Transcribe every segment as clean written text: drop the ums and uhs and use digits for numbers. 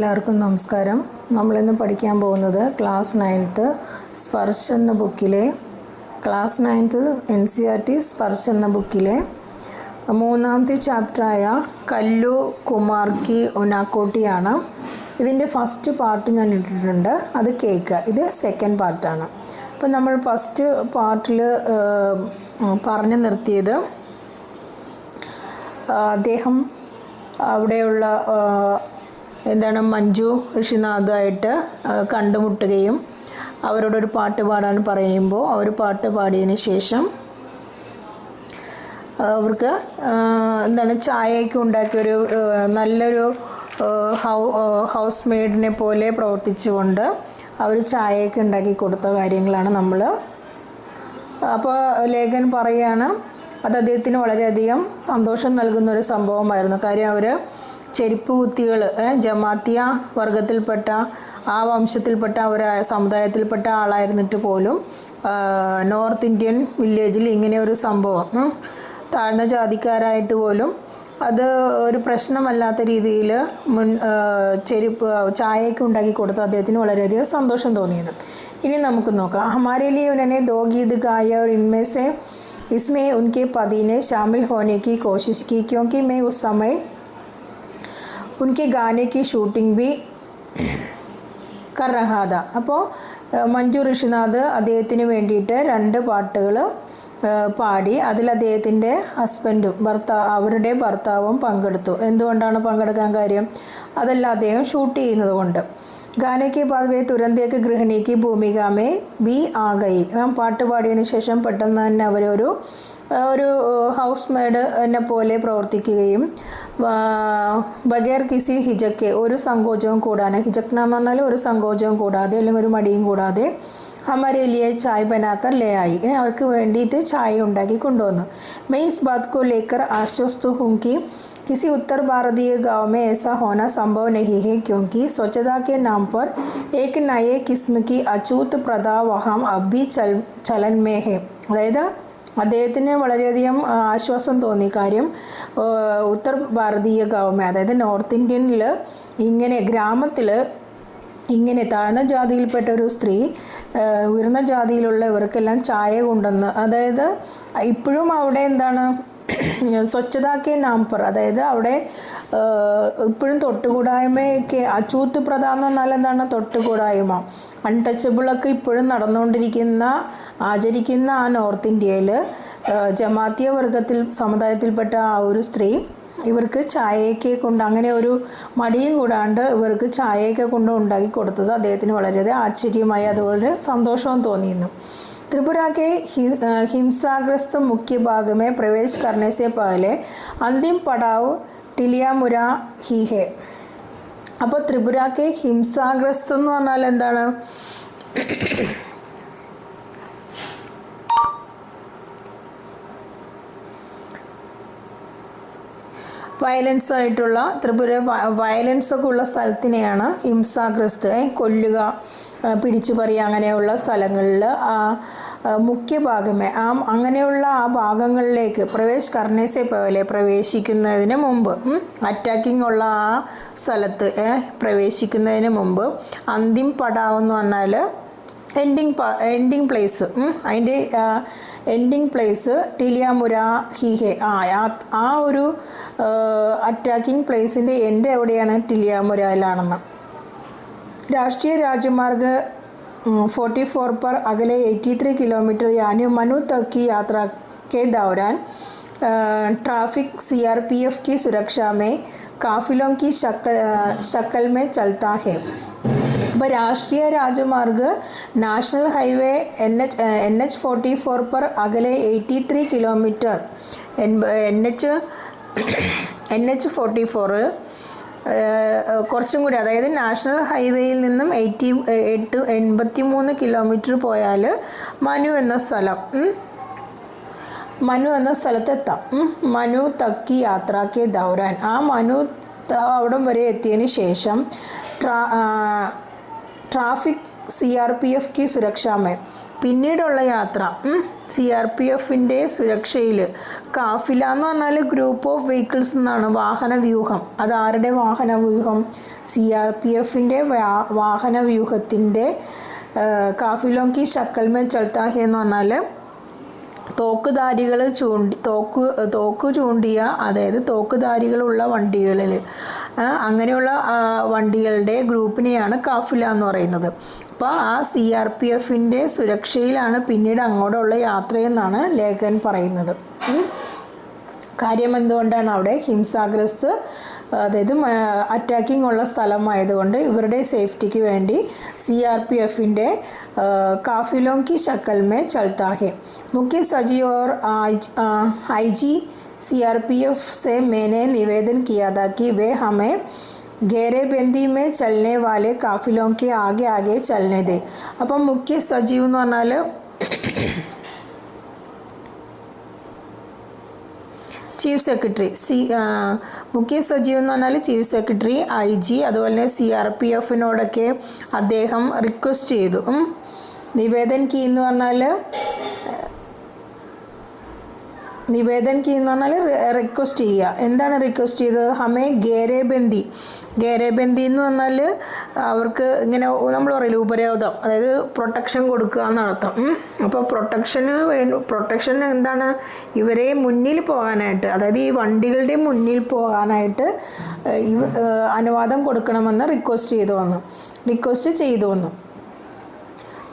എല്ലാവർക്കും നമസ്കാരം. നമ്മളിന്ന് പഠിക്കാൻ പോകുന്നത് ക്ലാസ് 9th സ്പർശ് എന്ന ബുക്കിലെ ക്ലാസ് 9th NCERT സ്പർശ് എന്ന ബുക്കിലെ മൂന്നാമത്തെ ചാപ്റ്ററായ കല്ലു കുമാർ കി ഉനാക്കോട്ടിയാണ്. ഇതിൻ്റെ ഫസ്റ്റ് പാർട്ട് ഞാൻ ഇട്ടിട്ടുണ്ട്, അത് കേൾക്കുക. ഇത് സെക്കൻഡ് പാർട്ടാണ്. അപ്പം നമ്മൾ ഫസ്റ്റ് പാർട്ടിൽ പറഞ്ഞു നിർത്തിയത് അദ്ദേഹം അവിടെയുള്ള മഞ്ജു ഋഷിനാഥായിട്ട് കണ്ടുമുട്ടുകയും അവരോടൊരു പാട്ട് പാടാൻ പറയുമ്പോൾ അവർ പാട്ട് പാടിയതിന് ശേഷം അവർക്ക് ചായയൊക്കെ ഉണ്ടാക്കിയൊരു നല്ലൊരു ഹൗസ് മെയ്ഡിനെ പോലെ പ്രവർത്തിച്ചുകൊണ്ട് അവർ ചായയൊക്കെ ഉണ്ടാക്കി കൊടുത്ത കാര്യങ്ങളാണ് നമ്മൾ. അപ്പോൾ ലേഖൻ പറയുകയാണ് അത് അദ്ദേഹത്തിന് വളരെയധികം സന്തോഷം നൽകുന്നൊരു സംഭവമായിരുന്നു. കാര്യം അവർ ചെരുപ്പ് കുത്തികൾ, ജമാത്തിയ വർഗത്തിൽപ്പെട്ട ആ വംശത്തിൽപ്പെട്ട ഒരു സമുദായത്തിൽപ്പെട്ട ആളായിരുന്നിട്ട് പോലും നോർത്ത് ഇന്ത്യൻ വില്ലേജിൽ ഇങ്ങനെ ഒരു സംഭവം താഴ്ന്ന ജാതിക്കാരായിട്ട് പോലും അത് ഒരു പ്രശ്നമല്ലാത്ത രീതിയിൽ ചായയൊക്കെ ഉണ്ടാക്കി കൊടുത്ത് അദ്ദേഹത്തിന് വളരെയധികം സന്തോഷം തോന്നിയത്. ഇനി നമുക്ക് നോക്കാം. ഹമാരെ ലിയെ ഉन्होंने दो गीत गाए और इनमें से इसमें उनके पति ने शामिल होने की कोशिश की क्योंकि मैं उस समय उनके गाने की शूटिंग भी कर रहा था. അപ്പോൾ മഞ്ജു ഋഷിനാഥ് അദ്ദേഹത്തിന് വേണ്ടിയിട്ട് 2 പാട്ടുകൾ പാടി. അതിൽ അദ്ദേഹത്തിൻ്റെ ഹസ്ബൻഡും അവരുടെ ഭർത്താവും പങ്കെടുത്തു. എന്തുകൊണ്ടാണ് പങ്കെടുക്കാൻ കാര്യം? അതെല്ലാം അദ്ദേഹം ഷൂട്ട് ചെയ്യുന്നത് കൊണ്ട്. गाने के बाद वे तुरंत एक गृहिणी की भूमिका में भी आ गई. പാട്ട് പാടിയതിന് ശേഷം പെട്ടെന്ന് തന്നെ അവരൊരു ഹൗസ് മെയ്ഡിനെ പോലെ പ്രവർത്തിക്കുകയും ബഗേർ കിസി ഹിജക്ക് ഒരു സങ്കോചവും കൂടാതെ, ഹിജക്ന എന്ന് പറഞ്ഞാൽ ഒരു സങ്കോചവും കൂടാതെ അല്ലെങ്കിൽ ഒരു മടിയും കൂടാതെ ഹമാരെ ലിയെ ചായ് ബനാക്കർ ലേ ആയി, അവർക്ക് വേണ്ടിയിട്ട് ചായ ഉണ്ടാക്കി കൊണ്ടുവന്നു. मैं इस बात को लेकर आश्वस्त हूँ कि किसी उत्तर भारतीय गांव में ऐसा होना संभव नहीं है क्योंकि स्वच्छता के नाम पर एक नए किस्म की अछूत प्रथा वहाँ अब भी चलन में है. അതായത് അദ്ദേഹത്തിന് വളരെയധികം ആശ്വാസം തോന്നി. കാര്യം ഉത്തർ ഭാരതീയ ഗവൺമെൻറ്, അതായത് നോർത്ത് ഇന്ത്യനിൽ ഇങ്ങനെ ഗ്രാമത്തിൽ ഇങ്ങനെ താഴ്ന്ന ജാതിയിൽപ്പെട്ട ഒരു സ്ത്രീ ഉയർന്ന ജാതിയിലുള്ളവർക്കെല്ലാം ചായ കൊണ്ടുവന്ന്, അതായത് ഇപ്പോഴും അവിടെ സ്വച്ഛതാക്കെ നാംപർ, അതായത് അവിടെ ഇപ്പോഴും തൊട്ടുകൂടായ്മയൊക്കെ അച്ചൂത്ത് പ്രഥ എന്ന് പറഞ്ഞാൽ എന്താണ്? തൊട്ടുകൂടായ്മ, അൺടച്ചബിളൊക്കെ ഇപ്പോഴും ആചരിക്കുന്ന ആ നോർത്ത് ഇന്ത്യയിൽ ജമാത്തിയ സമുദായത്തിൽപ്പെട്ട ആ ഒരു സ്ത്രീ ഇവർക്ക് ചായയൊക്കെ കൊണ്ട്, അങ്ങനെ ഒരു മടിയും കൂടാണ്ട് ഇവർക്ക് ചായയൊക്കെ കൊണ്ട് ഉണ്ടാക്കി കൊടുത്തത് അദ്ദേഹത്തിന് വളരെയധികം ആശ്ചര്യമായി, അതുപോലെ സന്തോഷവും തോന്നിയിരുന്നു. त्रिपुरा के हिंसाग्रस्त मुख्य भाग में प्रवेश करने से पहले अंतिम पड़ाव टिलियामुरा ही है. അപ്പോൾ ത്രിപുരയ്ക്ക് ഹിംസാഗ്രസ്തം എന്ന് പറഞ്ഞാൽ എന്താണ്? വയലൻസ് ആയിട്ടുള്ള വയലൻസ് ഒക്കെ ഉള്ള സ്ഥലത്തിനെയാണ് ഹിംസാഗ്രസ്ത്, കൊല്ലുക, പിടിച്ചു പറയുക, അങ്ങനെയുള്ള സ്ഥലങ്ങളിൽ മുഖ്യ ഭാഗമേ അങ്ങനെയുള്ള ആ ഭാഗങ്ങളിലേക്ക് പ്രവേശിക്കുന്നതിന് മുമ്പ്, അറ്റാക്കിംഗ് ഉള്ള ആ സ്ഥലത്ത് പ്രവേശിക്കുന്നതിന് മുമ്പ് അന്തിം പടാവെന്ന് പറഞ്ഞാൽ എൻഡിങ് പ്ലേസ്, അതിൻ്റെ എൻഡിങ് പ്ലേസ് ടിലിയാമുര ഹീഹെ, ആ ഒരു അറ്റാക്കിംഗ് പ്ലേസിൻ്റെ എൻഡ് എവിടെയാണ്? ടിലിയാമുരയിലാണെന്ന്. राष्ट्रीय राजमार्ग 44 पर अगले 83 किलोमीटर यानी मनु तक की यात्रा के दौरान ट्रैफिक CRPF की सुरक्षा में काफिलों की शक्ल में चलता है. അപ്പോൾ രാഷ്ട്രീയ രാജമാർഗ് നാഷണൽ ഹൈവേ NH44 पर अगले 83 किलोमीटर NH44 കുറച്ചും കൂടി, അതായത് നാഷണൽ ഹൈവേയിൽ നിന്നും 83 കിലോമീറ്റർ പോയാൽ മനു എന്ന സ്ഥലത്തെത്താം. മനു തക്കി യാത്രാക്കെ ദൗരാൻ, ആ മനു അവിടം വരെ എത്തിയതിന് ശേഷം ട്രാഫിക് CRPF की सुरक्षा में പിന്നീടുള്ള യാത്ര CRPFൻ്റെ സുരക്ഷയിൽ കാഫില എന്ന് പറഞ്ഞാൽ ഗ്രൂപ്പ് ഓഫ് വെഹിക്കിൾസ് എന്നാണ്, വാഹന വ്യൂഹം. അത് ആരുടെ വാഹന വ്യൂഹം? CRPFൻ്റെ വാഹന വ്യൂഹത്തിൻ്റെ കാഫിലോं की शक्ल में चलता है എന്ന് പറഞ്ഞാൽ തോക്കുധാരികൾ തോക്ക് ചൂണ്ടിയ, അതായത് തോക്കുധാരികളുള്ള വണ്ടികളിൽ, അങ്ങനെയുള്ള വണ്ടികളുടെ ഗ്രൂപ്പിനെയാണ് കാഫില എന്ന് പറയുന്നത്. അപ്പോൾ ആ CRPFൻ്റെ സുരക്ഷയിലാണ് പിന്നീട് അങ്ങോട്ടുള്ള യാത്രയെന്നാണ് ലേഖകൻ പറയുന്നത്. കാര്യം എന്തുകൊണ്ടാണ്? അവിടെ ഹിംസാഗ്രസ്ത്, അതായത് അറ്റാക്കിംഗ് ഉള്ള സ്ഥലമായതുകൊണ്ട് ഇവരുടെ സേഫ്റ്റിക്ക് വേണ്ടി CRPFൻ്റെ काफिलों की शक्ल में चलता है. मुख्य सचिव और IG CRPF से मैंने निवेदन किया था कि वे हमें घेरेबंदी में चलने वाले काफिलों के आगे आगे चलने दें. അപ്പം മുഖ്യ സജീവ് എന്ന് പറഞ്ഞാൽ ചീഫ് സെക്രട്ടറി, മുഖ്യ സജീവ് എന്ന് പറഞ്ഞാൽ ചീഫ് സെക്രട്ടറി, IG, അതുപോലെ തന്നെ CRPFനോടൊക്കെ അദ്ദേഹം റിക്വസ്റ്റ് ചെയ്തു. നിവേദൻ കി എന്ന് പറഞ്ഞാൽ റിക്വസ്റ്റ് ചെയ്യുക. എന്താണ് റിക്വസ്റ്റ് ചെയ്തത്? ഹമേ ഗേരേബന്ദി എന്ന് പറഞ്ഞാൽ അവർക്ക് ഇങ്ങനെ നമ്മൾ പറയില്ല ഉപരോധം, അതായത് പ്രൊട്ടക്ഷൻ കൊടുക്കുക എന്നർത്ഥം. അപ്പോൾ പ്രൊട്ടക്ഷൻ എന്താണ്? ഇവരെ മുന്നിൽ പോകാനായിട്ട്, അതായത് ഈ വണ്ടികളുടെ മുന്നിൽ പോകാനായിട്ട് അനുവാദം കൊടുക്കണമെന്ന് റിക്വസ്റ്റ് ചെയ്തു വന്നു.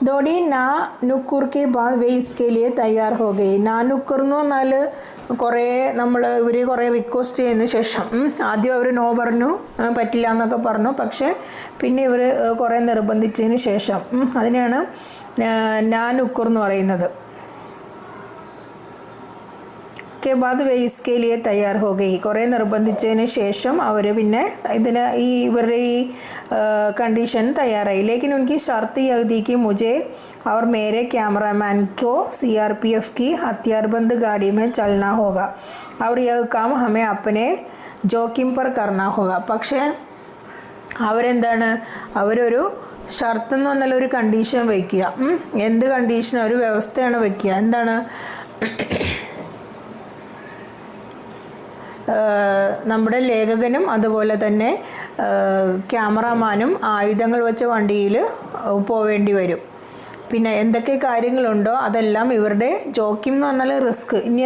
ദോടി നാ നുക്കൂർ കെ ബാദ് വേ ഇസ്കെ ലിയെ തയ്യാർ ഹോ ഗയി. നാ നുക്കൂർ എന്ന് പറഞ്ഞാൽ ഇവർ കുറേ റിക്വസ്റ്റ് ചെയ്തതിന് ശേഷം ആദ്യം അവർ നോ പറഞ്ഞു, പറ്റില്ല എന്നൊക്കെ പറഞ്ഞു. പക്ഷേ പിന്നെ ഇവർ കുറേ നിർബന്ധിച്ചതിന് ശേഷം അതിനെയാണ് നാ നുക്കൂർ എന്ന് പറയുന്നത്. के बाद वे इसके लिए तैयार हो गई. കുറേ നിർബന്ധിച്ചതിന് ശേഷം അവർ പിന്നെ ഇവരുടെ ഈ कंडीशन तैयाराई. लेकिन उनकी शर्त यह थी कि मुझे और मेरे कैमरामैन को CRPF की हथियारबंद गाड़ी में चलना होगा और यह काम हमें अपने जोखिम पर करना होगा. പക്ഷേ അവരെന്താണ്, അവരൊരു ഷർത്ത് എന്ന് പറഞ്ഞാൽ ഒരു കണ്ടീഷൻ വയ്ക്കുക. എന്ത് കണ്ടീഷൻ? ഒരു വ്യവസ്ഥയാണ് വയ്ക്കുക. എന്താണ്? നമ്മുടെ ലേഖകനും അതുപോലെ തന്നെ ക്യാമറാമാനും ആയുധങ്ങൾ വെച്ച വണ്ടിയിൽ പോവേണ്ടി വരും. പിന്നെ എന്തൊക്കെ കാര്യങ്ങളുണ്ടോ അതെല്ലാം ഇവരുടെ ജോക്കിം എന്ന് പറഞ്ഞാൽ റിസ്ക്. ഇനി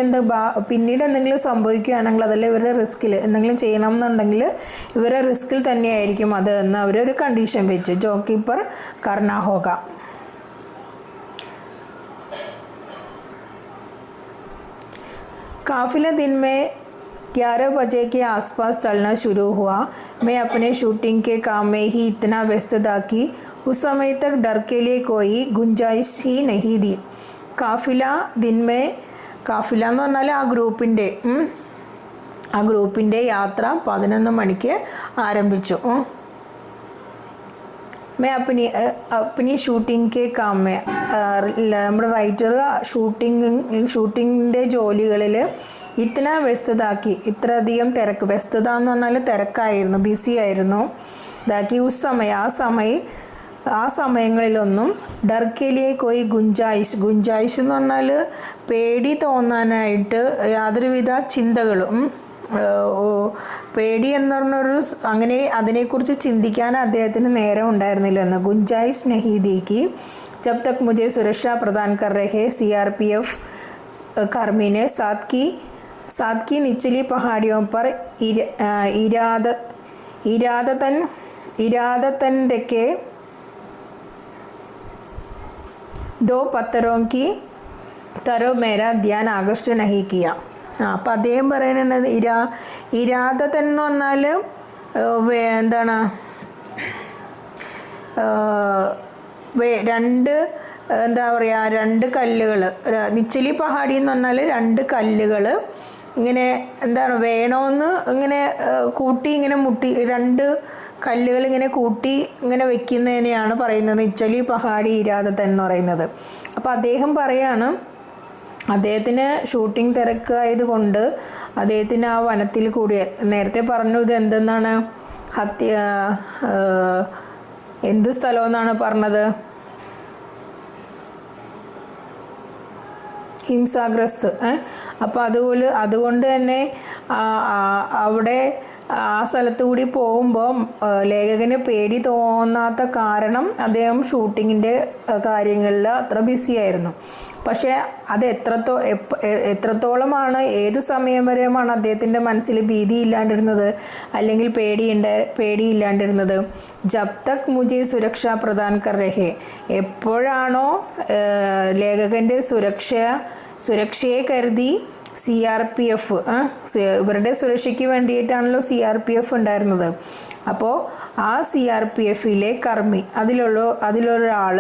പിന്നീട് എന്തെങ്കിലും സംഭവിക്കുകയാണെങ്കിൽ അതല്ല ഇവരുടെ റിസ്കിൽ എന്തെങ്കിലും ചെയ്യണം എന്നുണ്ടെങ്കിൽ ഇവരുടെ റിസ്കിൽ തന്നെയായിരിക്കും അത് എന്ന് അവരൊരു കണ്ടീഷൻ വെച്ച് ജോക്കിം പർ കർണാ ഹോഗ. काफिला दिन में 11 बजे के आसपास चलना शुरू हुआ. मैं अपने शूटिंग के काम में ही इतना व्यस्त था कि उस समय तक डर के लिए कोई गुंजाइश ही नहीं थी. काफिला दिन में കാഫില എന്ന് പറഞ്ഞാൽ ആ ഗ്രൂപ്പിൻ്റെ യാത്ര 11 മണിക്ക് ആരംഭിച്ചു. मैं अपनी शूटिंग के काम में നമ്മുടെ റൈറ്റർ ഷൂട്ടിങ്ങിൻ്റെ ജോലികളിൽ ഇത്തന വ്യസ്തതാക്കി, ഇത്രയധികം തിരക്ക്, വ്യസ്തത എന്ന് പറഞ്ഞാൽ തിരക്കായിരുന്നു, ബിസി ആയിരുന്നു. ഇതാക്കി ആ സമയങ്ങളിലൊന്നും ഡർക്കലിയെ കോയി ഗുഞ്ചായിഷ് എന്ന് പറഞ്ഞാൽ പേടി തോന്നാനായിട്ട് യാതൊരുവിധ ചിന്തകളും, പേടി എന്ന് പറഞ്ഞൊരു അങ്ങനെ അതിനെക്കുറിച്ച് ചിന്തിക്കാൻ അദ്ദേഹത്തിന് നേരം ഉണ്ടായിരുന്നില്ലെന്ന്. ഗുഞ്ചായിഷ് നഹീ दी कि जब तक मुझे सुरक्षा प्रदान कर रहे CRPF कर्मी ने साथ की निचली पहाड़ियों पर इरादतन रखे 2 पत्थरों की तरफ मेरा ध्यान आकृष्ट नहीं किया. അപ്പം അദ്ദേഹം പറയുന്നത് ഇരാദത്തൻ എന്ന് പറഞ്ഞാൽ എന്താണ്, രണ്ട് കല്ലുകൾ, നിച്ചലി പഹാടി എന്ന് പറഞ്ഞാൽ 2 കല്ലുകൾ ഇങ്ങനെ എന്താണ് വേണമെന്ന് ഇങ്ങനെ കൂട്ടി ഇങ്ങനെ മുട്ടി, 2 കല്ലുകൾ ഇങ്ങനെ കൂട്ടി ഇങ്ങനെ വെക്കുന്നതിനെയാണ് പറയുന്നത് നിച്ചലി പഹാടി ഇരാദത്തൻ എന്ന് പറയുന്നത്. അപ്പോൾ അദ്ദേഹം പറയാണ് അദ്ദേഹത്തിന് ഷൂട്ടിംഗ് തിരക്കായതുകൊണ്ട് അദ്ദേഹത്തിന് ആ വനത്തിൽ കൂടി, നേരത്തെ പറഞ്ഞു ഇത് എന്തെന്നാണ് എന്ത് സ്ഥലമെന്നാണ് പറഞ്ഞത്, ഹിംസാഗ്രസ്ത്. അപ്പോൾ അതുകൊണ്ട് തന്നെ അവിടെ ആ സ്ഥലത്തു കൂടി പോകുമ്പോൾ ലേഖകന് പേടി തോന്നാത്ത കാരണം അദ്ദേഹം ഷൂട്ടിങ്ങിൻ്റെ കാര്യങ്ങളിൽ അത്ര ബിസിയായിരുന്നു. പക്ഷേ അത് എത്രത്തോളമാണ്, ഏത് സമയം വരെയുമാണ് അദ്ദേഹത്തിൻ്റെ മനസ്സിൽ ഭീതി ഇല്ലാണ്ടിരുന്നത്, അല്ലെങ്കിൽ പേടിയില്ലാണ്ടിരുന്നത്? ജബ് തക് മുझे സുരക്ഷ പ്രദാൻ കർ രഹേ, എപ്പോഴാണോ ലേഖകൻ്റെ സുരക്ഷയെ കരുതി CRPF, ഇവരുടെ സുരക്ഷയ്ക്ക് വേണ്ടിയിട്ടാണല്ലോ CRPF ഉണ്ടായിരുന്നത്. അപ്പോൾ ആ CRPFിലെ കർമ്മി അതിലൊരാൾ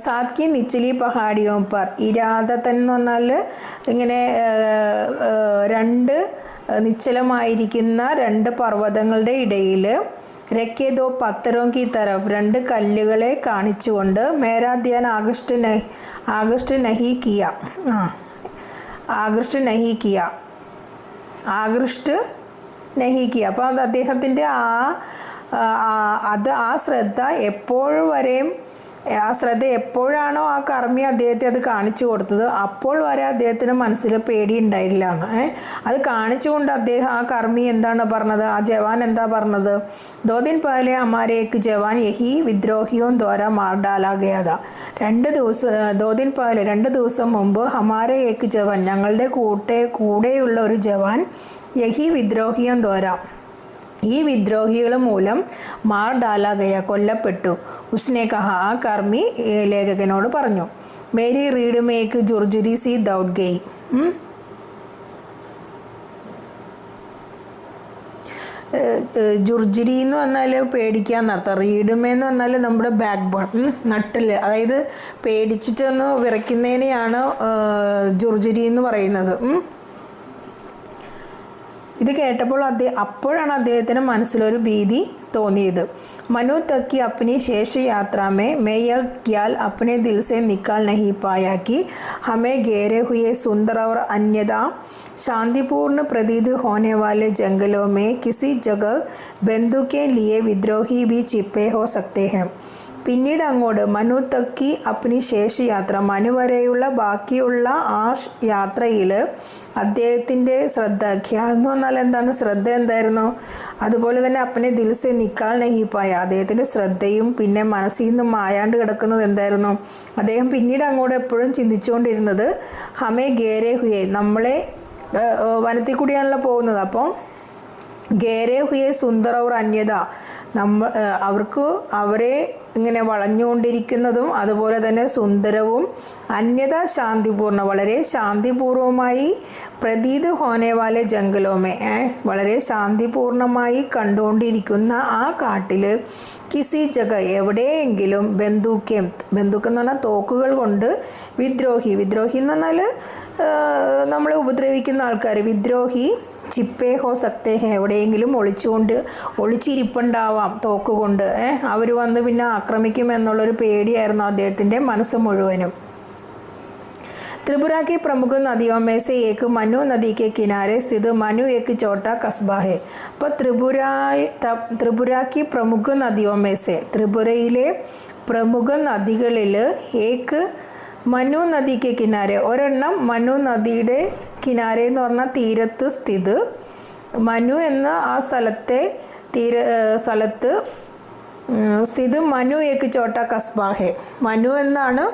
സാത്കി നിച്ചലി പഹാഡിയോ പർ, ഇരാദത്തൻ എന്ന് പറഞ്ഞാൽ ഇങ്ങനെ നിശ്ചലമായിരിക്കുന്ന 2 പർവ്വതങ്ങളുടെ ഇടയിൽ രക്കേദോ പത്തരോം കി തരഫ്, 2 കല്ലുകളെ കാണിച്ചുകൊണ്ട് മേരാ ധ്യാൻ ആകൃഷ്ട നഹി കിയ അപ്പോൾ അത് അദ്ദേഹത്തിൻ്റെ ആ ശ്രദ്ധ എപ്പോഴാണോ ആ കർമ്മി അദ്ദേഹത്തെ അത് കാണിച്ചു കൊടുത്തത്, അപ്പോൾ വരെ അദ്ദേഹത്തിന് മനസ്സിൽ പേടി ഉണ്ടായില്ല എന്ന്. അത് കാണിച്ചുകൊണ്ട് ആ കർമ്മി എന്താണ് പറഞ്ഞത്, ആ ജവാൻ എന്താ പറഞ്ഞത്? 2 दिन पहले हमारे एक जवान यही विद्रोहियों द्वारा मार डाला गया था. 2 दिन पहले 2 ദിവസം മുമ്പ് ഹമാരെ ഏക് ജവാൻ, ഞങ്ങളുടെ കൂടെയുള്ള ഒരു ജവാൻ, യഹി വിദ്രോഹിയോं द्वारा, ഈ വിദ്രോഹികൾ മൂലം മാർ ഡാലാ ഗയ, കൊല്ലപ്പെട്ടു. ഉസ്നെ കഹ, ആ കർമ്മി ലേഖകനോട് പറഞ്ഞു, മേരി റീഡ് മേക്ക് ജുർജുരി സി ദൗഡ് ഗയി. ജുർജുരി എന്ന് പറഞ്ഞാൽ പേടിക്കാന്നർത്ഥം. റീഡുമേന്ന് പറഞ്ഞാൽ നമ്മുടെ ബാക്ക് ബോൺ, നട്ടില്, അതായത് പേടിച്ചിട്ടൊന്ന് വിറയ്ക്കുന്നതിനെയാണ് ജുർജുരി എന്ന് പറയുന്നത്. ഇത് കേട്ടപ്പോൾ അപ്പോഴാണ് അദ്ദേഹത്തിന് മനസ്സിലൊരു ഭീതി തോന്നിയത്. മനു तक की अपनी शेष यात्रा में मैं यह ख्याल अपने दिल से निकाल नहीं पाया कि हमें घेरे हुए सुंदर और अन्यथा शांतिपूर्ण प्रतीत होने वाले जंगलों में किसी जगह बंदूक के लिए विद्रोही भी छिपे हो सकते हैं. പിന്നീട് അങ്ങോട്ട് മനു തക്കി അപ്നി ശേഷ യാത്ര, മനു വരെയുള്ള ബാക്കിയുള്ള ആ യാത്രയിൽ അദ്ദേഹത്തിൻ്റെ ശ്രദ്ധ, ഖ്യാൽ എന്ന് പറഞ്ഞാൽ എന്താണ്, ശ്രദ്ധ എന്തായിരുന്നു? അതുപോലെ തന്നെ അപ്പനെ ദിൽസെ നിക്കാൽ നഹിപ്പായ, അദ്ദേഹത്തിൻ്റെ ശ്രദ്ധയും പിന്നെ മനസ്സിൽ നിന്ന് മായാണ്ട് കിടക്കുന്നത് എന്തായിരുന്നു? അദ്ദേഹം പിന്നീട് അങ്ങോട്ട് എപ്പോഴും ചിന്തിച്ചുകൊണ്ടിരുന്നത് ഹമേ ഗേരെ ഹുയെ, നമ്മളെ വനത്തിൽ കൂടിയാണല്ലോ പോകുന്നത്. അപ്പോൾ ഗേരെ ഹുയെ സുന്ദർ അവർ അന്യത, അവരെ ഇങ്ങനെ വളഞ്ഞുകൊണ്ടിരിക്കുന്നതും അതുപോലെ തന്നെ സുന്ദരവും അന്യത ശാന്തിപൂർണ്ണ, വളരെ ശാന്തിപൂർവമായി പ്രതീത് ഹോനേവാലെ ജംഗലോമേ, വളരെ ശാന്തിപൂർണമായി കണ്ടുകൊണ്ടിരിക്കുന്ന ആ കാട്ടിൽ കിസി ജഗ, എവിടെയെങ്കിലും ബന്ദൂക്ക് എന്ന് പറഞ്ഞാൽ തോക്കുകൾ കൊണ്ട്, വിദ്രോഹി എന്ന് പറഞ്ഞാൽ നമ്മളെ ഉപദ്രവിക്കുന്ന ആൾക്കാർ, വിദ്രോഹി ചിപ്പേ ഹോ സക്തേ ഹേ, എവിടെയെങ്കിലും ഒളിച്ചിരിപ്പുണ്ടാവാം തോക്കുകൊണ്ട്, അവർ വന്ന് പിന്നെ ആക്രമിക്കുമെന്നുള്ളൊരു പേടിയായിരുന്നു അദ്ദേഹത്തിൻ്റെ മനസ്സ് മുഴുവനും. त्रिपुरा की प्रमुख नदियों में से एक मनु नदी के किनारे स्थित मनु एक छोटा कस्बा है. അപ്പോൾ ത്രിപുര की प्रमुख नदियों में से, ത്രിപുരയിലെ പ്രമുഖ നദികളിൽ ഏക്ക് മനു നദിക്ക് കിനാരെ, ഒരെണ്ണം മനു നദിയുടെ കിനാരെ എന്ന് പറഞ്ഞാൽ തീരത്ത് സ്ഥിത്. മനു എന്ന ആ സ്ഥലത്ത് സ്ഥിത് മനു ഏക്ക് ചോട്ട കസ്ബാഹെ, മനു എന്നാണ്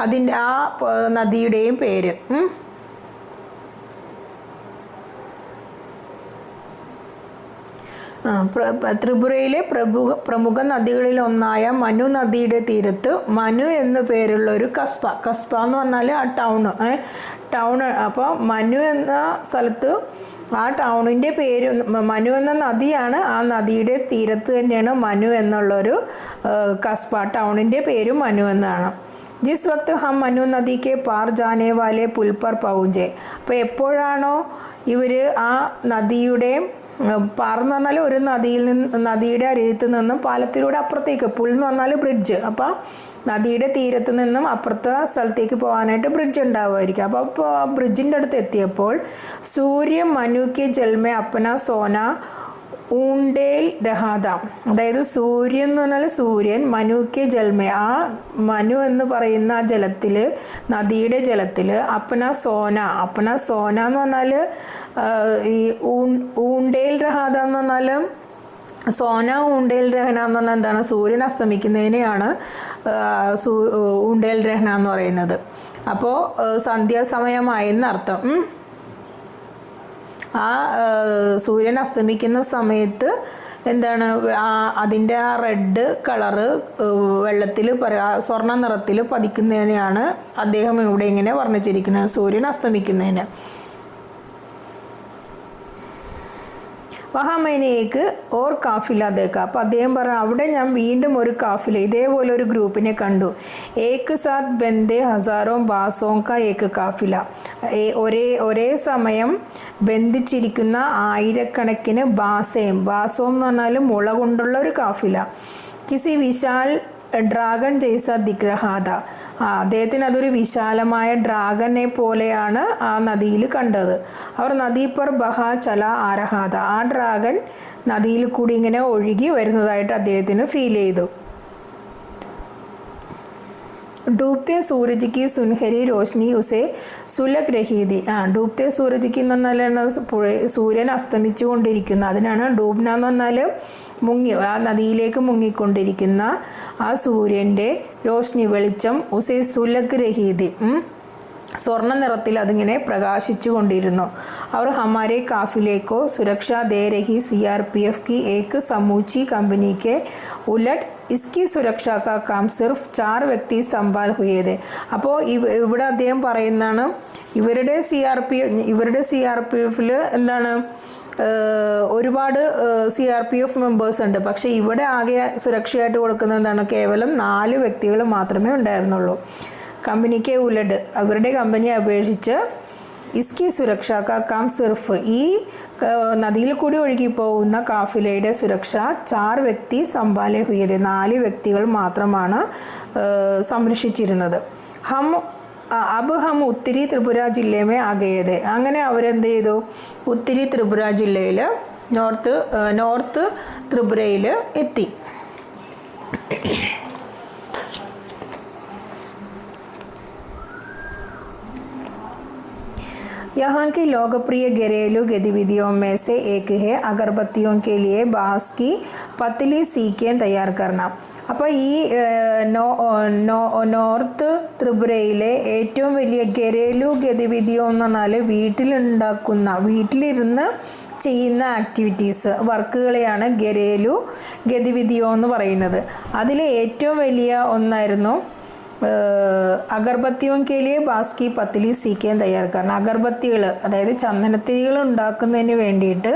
അതിൻ്റെ ആ നദിയുടെയും പേര്. ത്രിപുരയിലെ പ്രമുഖ നദികളിൽ ഒന്നായ മനു നദിയുടെ തീരത്ത് മനു എന്നു പേരുള്ള ഒരു കസ്ബ എന്ന് പറഞ്ഞാൽ ആ ടൗൺ. അപ്പോൾ മനു എന്ന സ്ഥലത്ത് ആ ടൗണിൻ്റെ പേര്, മനു എന്ന നദിയാണ്, ആ നദിയുടെ തീരത്ത് തന്നെയാണ് മനു എന്നുള്ളൊരു കസ്ബ, ടൗണിൻ്റെ പേരും മനു എന്നാണ്. ജിസ് വക്ത് ഹം മനു നദിക്ക് പാർ ജാനെ വാലെ പുൽ പർ പൗഞ്ചെ, അപ്പോൾ എപ്പോഴാണോ ഇവർ ആ നദിയുടെ പാർ എന്ന് പറഞ്ഞാൽ ഒരു നദിയുടെ അരികത്ത് നിന്നും പാലത്തിലൂടെ അപ്പുറത്തേക്ക്, പുൽ എന്ന് പറഞ്ഞാൽ ബ്രിഡ്ജ്, അപ്പോൾ നദിയുടെ തീരത്ത് നിന്നും അപ്പുറത്തെ സ്ഥലത്തേക്ക് പോകാനായിട്ട് ബ്രിഡ്ജ് ഉണ്ടാവുമായിരിക്കും. അപ്പോൾ ബ്രിഡ്ജിൻ്റെ അടുത്ത് എത്തിയപ്പോൾ സൂര്യ മനുക്ക് ജൽമേ അപ്പന സോന ഊണ്ടേൽ രഹാദ, അതായത് സൂര്യൻ എന്ന് പറഞ്ഞാൽ സൂര്യൻ, മനുക്കെ ജൽമേ, ആ മനു എന്ന് പറയുന്ന ആ ജലത്തിൽ, നദിയുടെ ജലത്തിൽ, അപ്പന സോന എന്ന് പറഞ്ഞാൽ ഈ ഊണ്ടേൽ രഹാദ എന്ന് പറഞ്ഞാൽ സോന ഊണ്ടേൽ രഹന എന്ന് പറഞ്ഞാൽ എന്താണ്, സൂര്യൻ അസ്തമിക്കുന്നതിനെയാണ് ഊണ്ടേൽ രഹന എന്ന് പറയുന്നത്. അപ്പോൾ സന്ധ്യാസമയമായെന്നർത്ഥം. ആ സൂര്യൻ അസ്തമിക്കുന്ന സമയത്ത് എന്താണ്, അതിൻ്റെ ആ റെഡ് കളറ് വെള്ളത്തിൽ സ്വർണ്ണ നിറത്തിൽ പതിക്കുന്നതിനെയാണ് അദ്ദേഹം ഇവിടെ ഇങ്ങനെ വർണ്ണിച്ചിരിക്കുന്നത്, സൂര്യൻ അസ്തമിക്കുന്നതിന്. വഹാ മൈനേക്ക് ഓർ കാഫില ദേക്ക, അപ്പോൾ അദ്ദേഹം പറഞ്ഞു അവിടെ ഞാൻ വീണ്ടും ഒരു കാഫില, ഇതേപോലെ ഒരു ഗ്രൂപ്പിനെ കണ്ടു. ഏക്ക് സാത്ത് ബന്ദേ ഹസാറോ ബാസോങ്ക ഏക്ക് കാഫില, ഒരേ സമയം ബന്ധിച്ചിരിക്കുന്ന ആയിരക്കണക്കിന് ബാസോം എന്ന് പറഞ്ഞാൽ മുള കൊണ്ടുള്ള ഒരു കാഫില. കിസി വിശാൽ ഡ്രാഗൺ ജയ്സ ദിഗ്രഹാദ, അദ്ദേഹത്തിന് അതൊരു വിശാലമായ ഡ്രാഗനെ പോലെയാണ് ആ നദിയിൽ കണ്ടത്. അവർ നദി പർ ബഹ ചല ആരഹാദ, ആ ഡ്രാഗൻ നദിയിൽ കൂടി ഇങ്ങനെ ഒഴുകി വരുന്നതായിട്ട് അദ്ദേഹത്തിന് ഫീൽ ചെയ്തു. ഡൂബ്ത്തെ സൂരജ് കി സുൻഹരി രോഷ്നി ഉസെ സുലഗ് രഹീതി, ഡൂബ്ത്തെ സൂരജ് കി എന്ന് പറഞ്ഞാൽ സൂര്യൻ അസ്തമിച്ചു കൊണ്ടിരിക്കുന്ന, അതിനാണ് ഡൂബ്ന എന്ന് പറഞ്ഞാൽ ആ നദിയിലേക്ക് മുങ്ങിക്കൊണ്ടിരിക്കുന്ന ആ സൂര്യൻ്റെ രോഷ്നി വെളിച്ചം, ഉസെ സുലഗ് രഹീതി, സ്വർണ്ണ നിറത്തിൽ അതിങ്ങനെ പ്രകാശിച്ചു കൊണ്ടിരുന്നു. അവർ ഹമാരെ കാഫിലേക്കോ സുരക്ഷ ദേ രഹി CRPF की एक समूची कंपनी के उलट इसकी सुरक्षा का काम सिर्फ 4 व्यक्ति संभाल हुए थे. അപ്പോൾ ഇവിടെ അദ്ദേഹം പറയുന്നതാണ് ഇവരുടെ CRPFിൽ എന്താണ് ഒരുപാട് CRPF മെമ്പേഴ്സ് ഉണ്ട്, പക്ഷേ ഇവിടെ ആകെ സുരക്ഷയായിട്ട് കൊടുക്കുന്നത് എന്താണ്, കേവലം 4 വ്യക്തികൾ മാത്രമേ ഉണ്ടായിരുന്നുള്ളൂ. കമ്പനിക്ക് ഉലഡ്, അവരുടെ കമ്പനിയെ അപേക്ഷിച്ച് ഇസ്കി സുരക്ഷ കാം സിർഫ്, ഈ നദിയിൽ കൂടി ഒഴുകി പോകുന്ന കാഫിലയുടെ സുരക്ഷ 4 വ്യക്തി സംഭാലെ ഹുയത്, 4 വ്യക്തികൾ മാത്രമാണ് സംരക്ഷിച്ചിരുന്നത്. ഹം ഉത്തരി ത്രിപുര ജില്ലമേ ആകയത്, അങ്ങനെ അവരെന്ത് ചെയ്തു, ഉത്തരി ത്രിപുര ജില്ലയിൽ നോർത്ത് ത്രിപുരയിൽ എത്തി. यहाँ की लोकप्रिय घरेलू गतिविधियों में से एक है अगरबत्तियों के लिए बांस की पतली सीकें तैयार करना. അപ്പോൾ ഈ നോർത്ത് ത്രിപുരയിലെ ഏറ്റവും വലിയ ഗരേലു ഗതിവിധിയോ എന്ന് പറഞ്ഞാൽ വീട്ടിലിരുന്ന് ചെയ്യുന്ന ആക്ടിവിറ്റീസ്, വർക്കുകളെയാണ് ഗരേലു ഗതിവിധിയോ എന്ന് പറയുന്നത്. അതിലെ ഏറ്റവും വലിയ ഒന്നായിരുന്നു അഗർബത്തിയോं के लिए बांस की पतली सीकें तैयार करना. അഗർബത്തികൾ, അതായത് ചന്ദനത്തിരികൾ ഉണ്ടാക്കുന്നതിന് വേണ്ടിയിട്ട്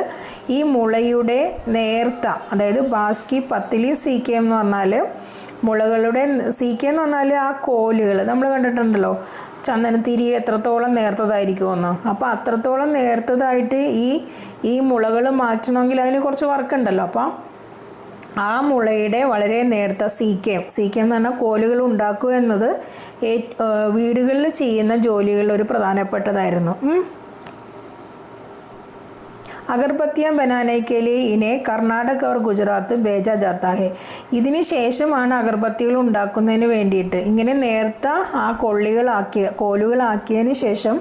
ഈ മുളയുടെ നേർത്ത, അതായത് ബാസ് കി പത്തലി സീക്ക എന്ന് പറഞ്ഞാൽ മുളകളുടെ, സീക്ക എന്ന് പറഞ്ഞാൽ ആ കോലുകൾ നമ്മൾ കണ്ടിട്ടുണ്ടല്ലോ, ചന്ദനത്തിരി എത്രത്തോളം നേർത്തതായിരിക്കുമെന്ന്. അപ്പോൾ അത്രത്തോളം നേർത്തതായിട്ട് ഈ മുളകൾ മാറ്റണമെങ്കിൽ അതിന് കുറച്ച് വർക്കുണ്ടല്ലോ. അപ്പോൾ ആ മുളയുടെ വളരെ നേർത്ത സീക്കം എന്ന് പറഞ്ഞാൽ കോലുകൾ ഉണ്ടാക്കുക എന്നത് വീടുകളിൽ ചെയ്യുന്ന ജോലികളിൽ ഒരു പ്രധാനപ്പെട്ടതായിരുന്നു. അഗർബത്തിയാൻ ബനാനയ്ക്കലി ഇനെ കർണാടക और ഗുജറാത്ത് ഭേജ ജാത്താ ഹെ. ഇതിന് ശേഷമാണ് അഗർബത്തികൾ ഉണ്ടാക്കുന്നതിന് വേണ്ടിയിട്ട് ഇങ്ങനെ നേർത്ത ആ കോലുകളാക്കിയതിന് ശേഷം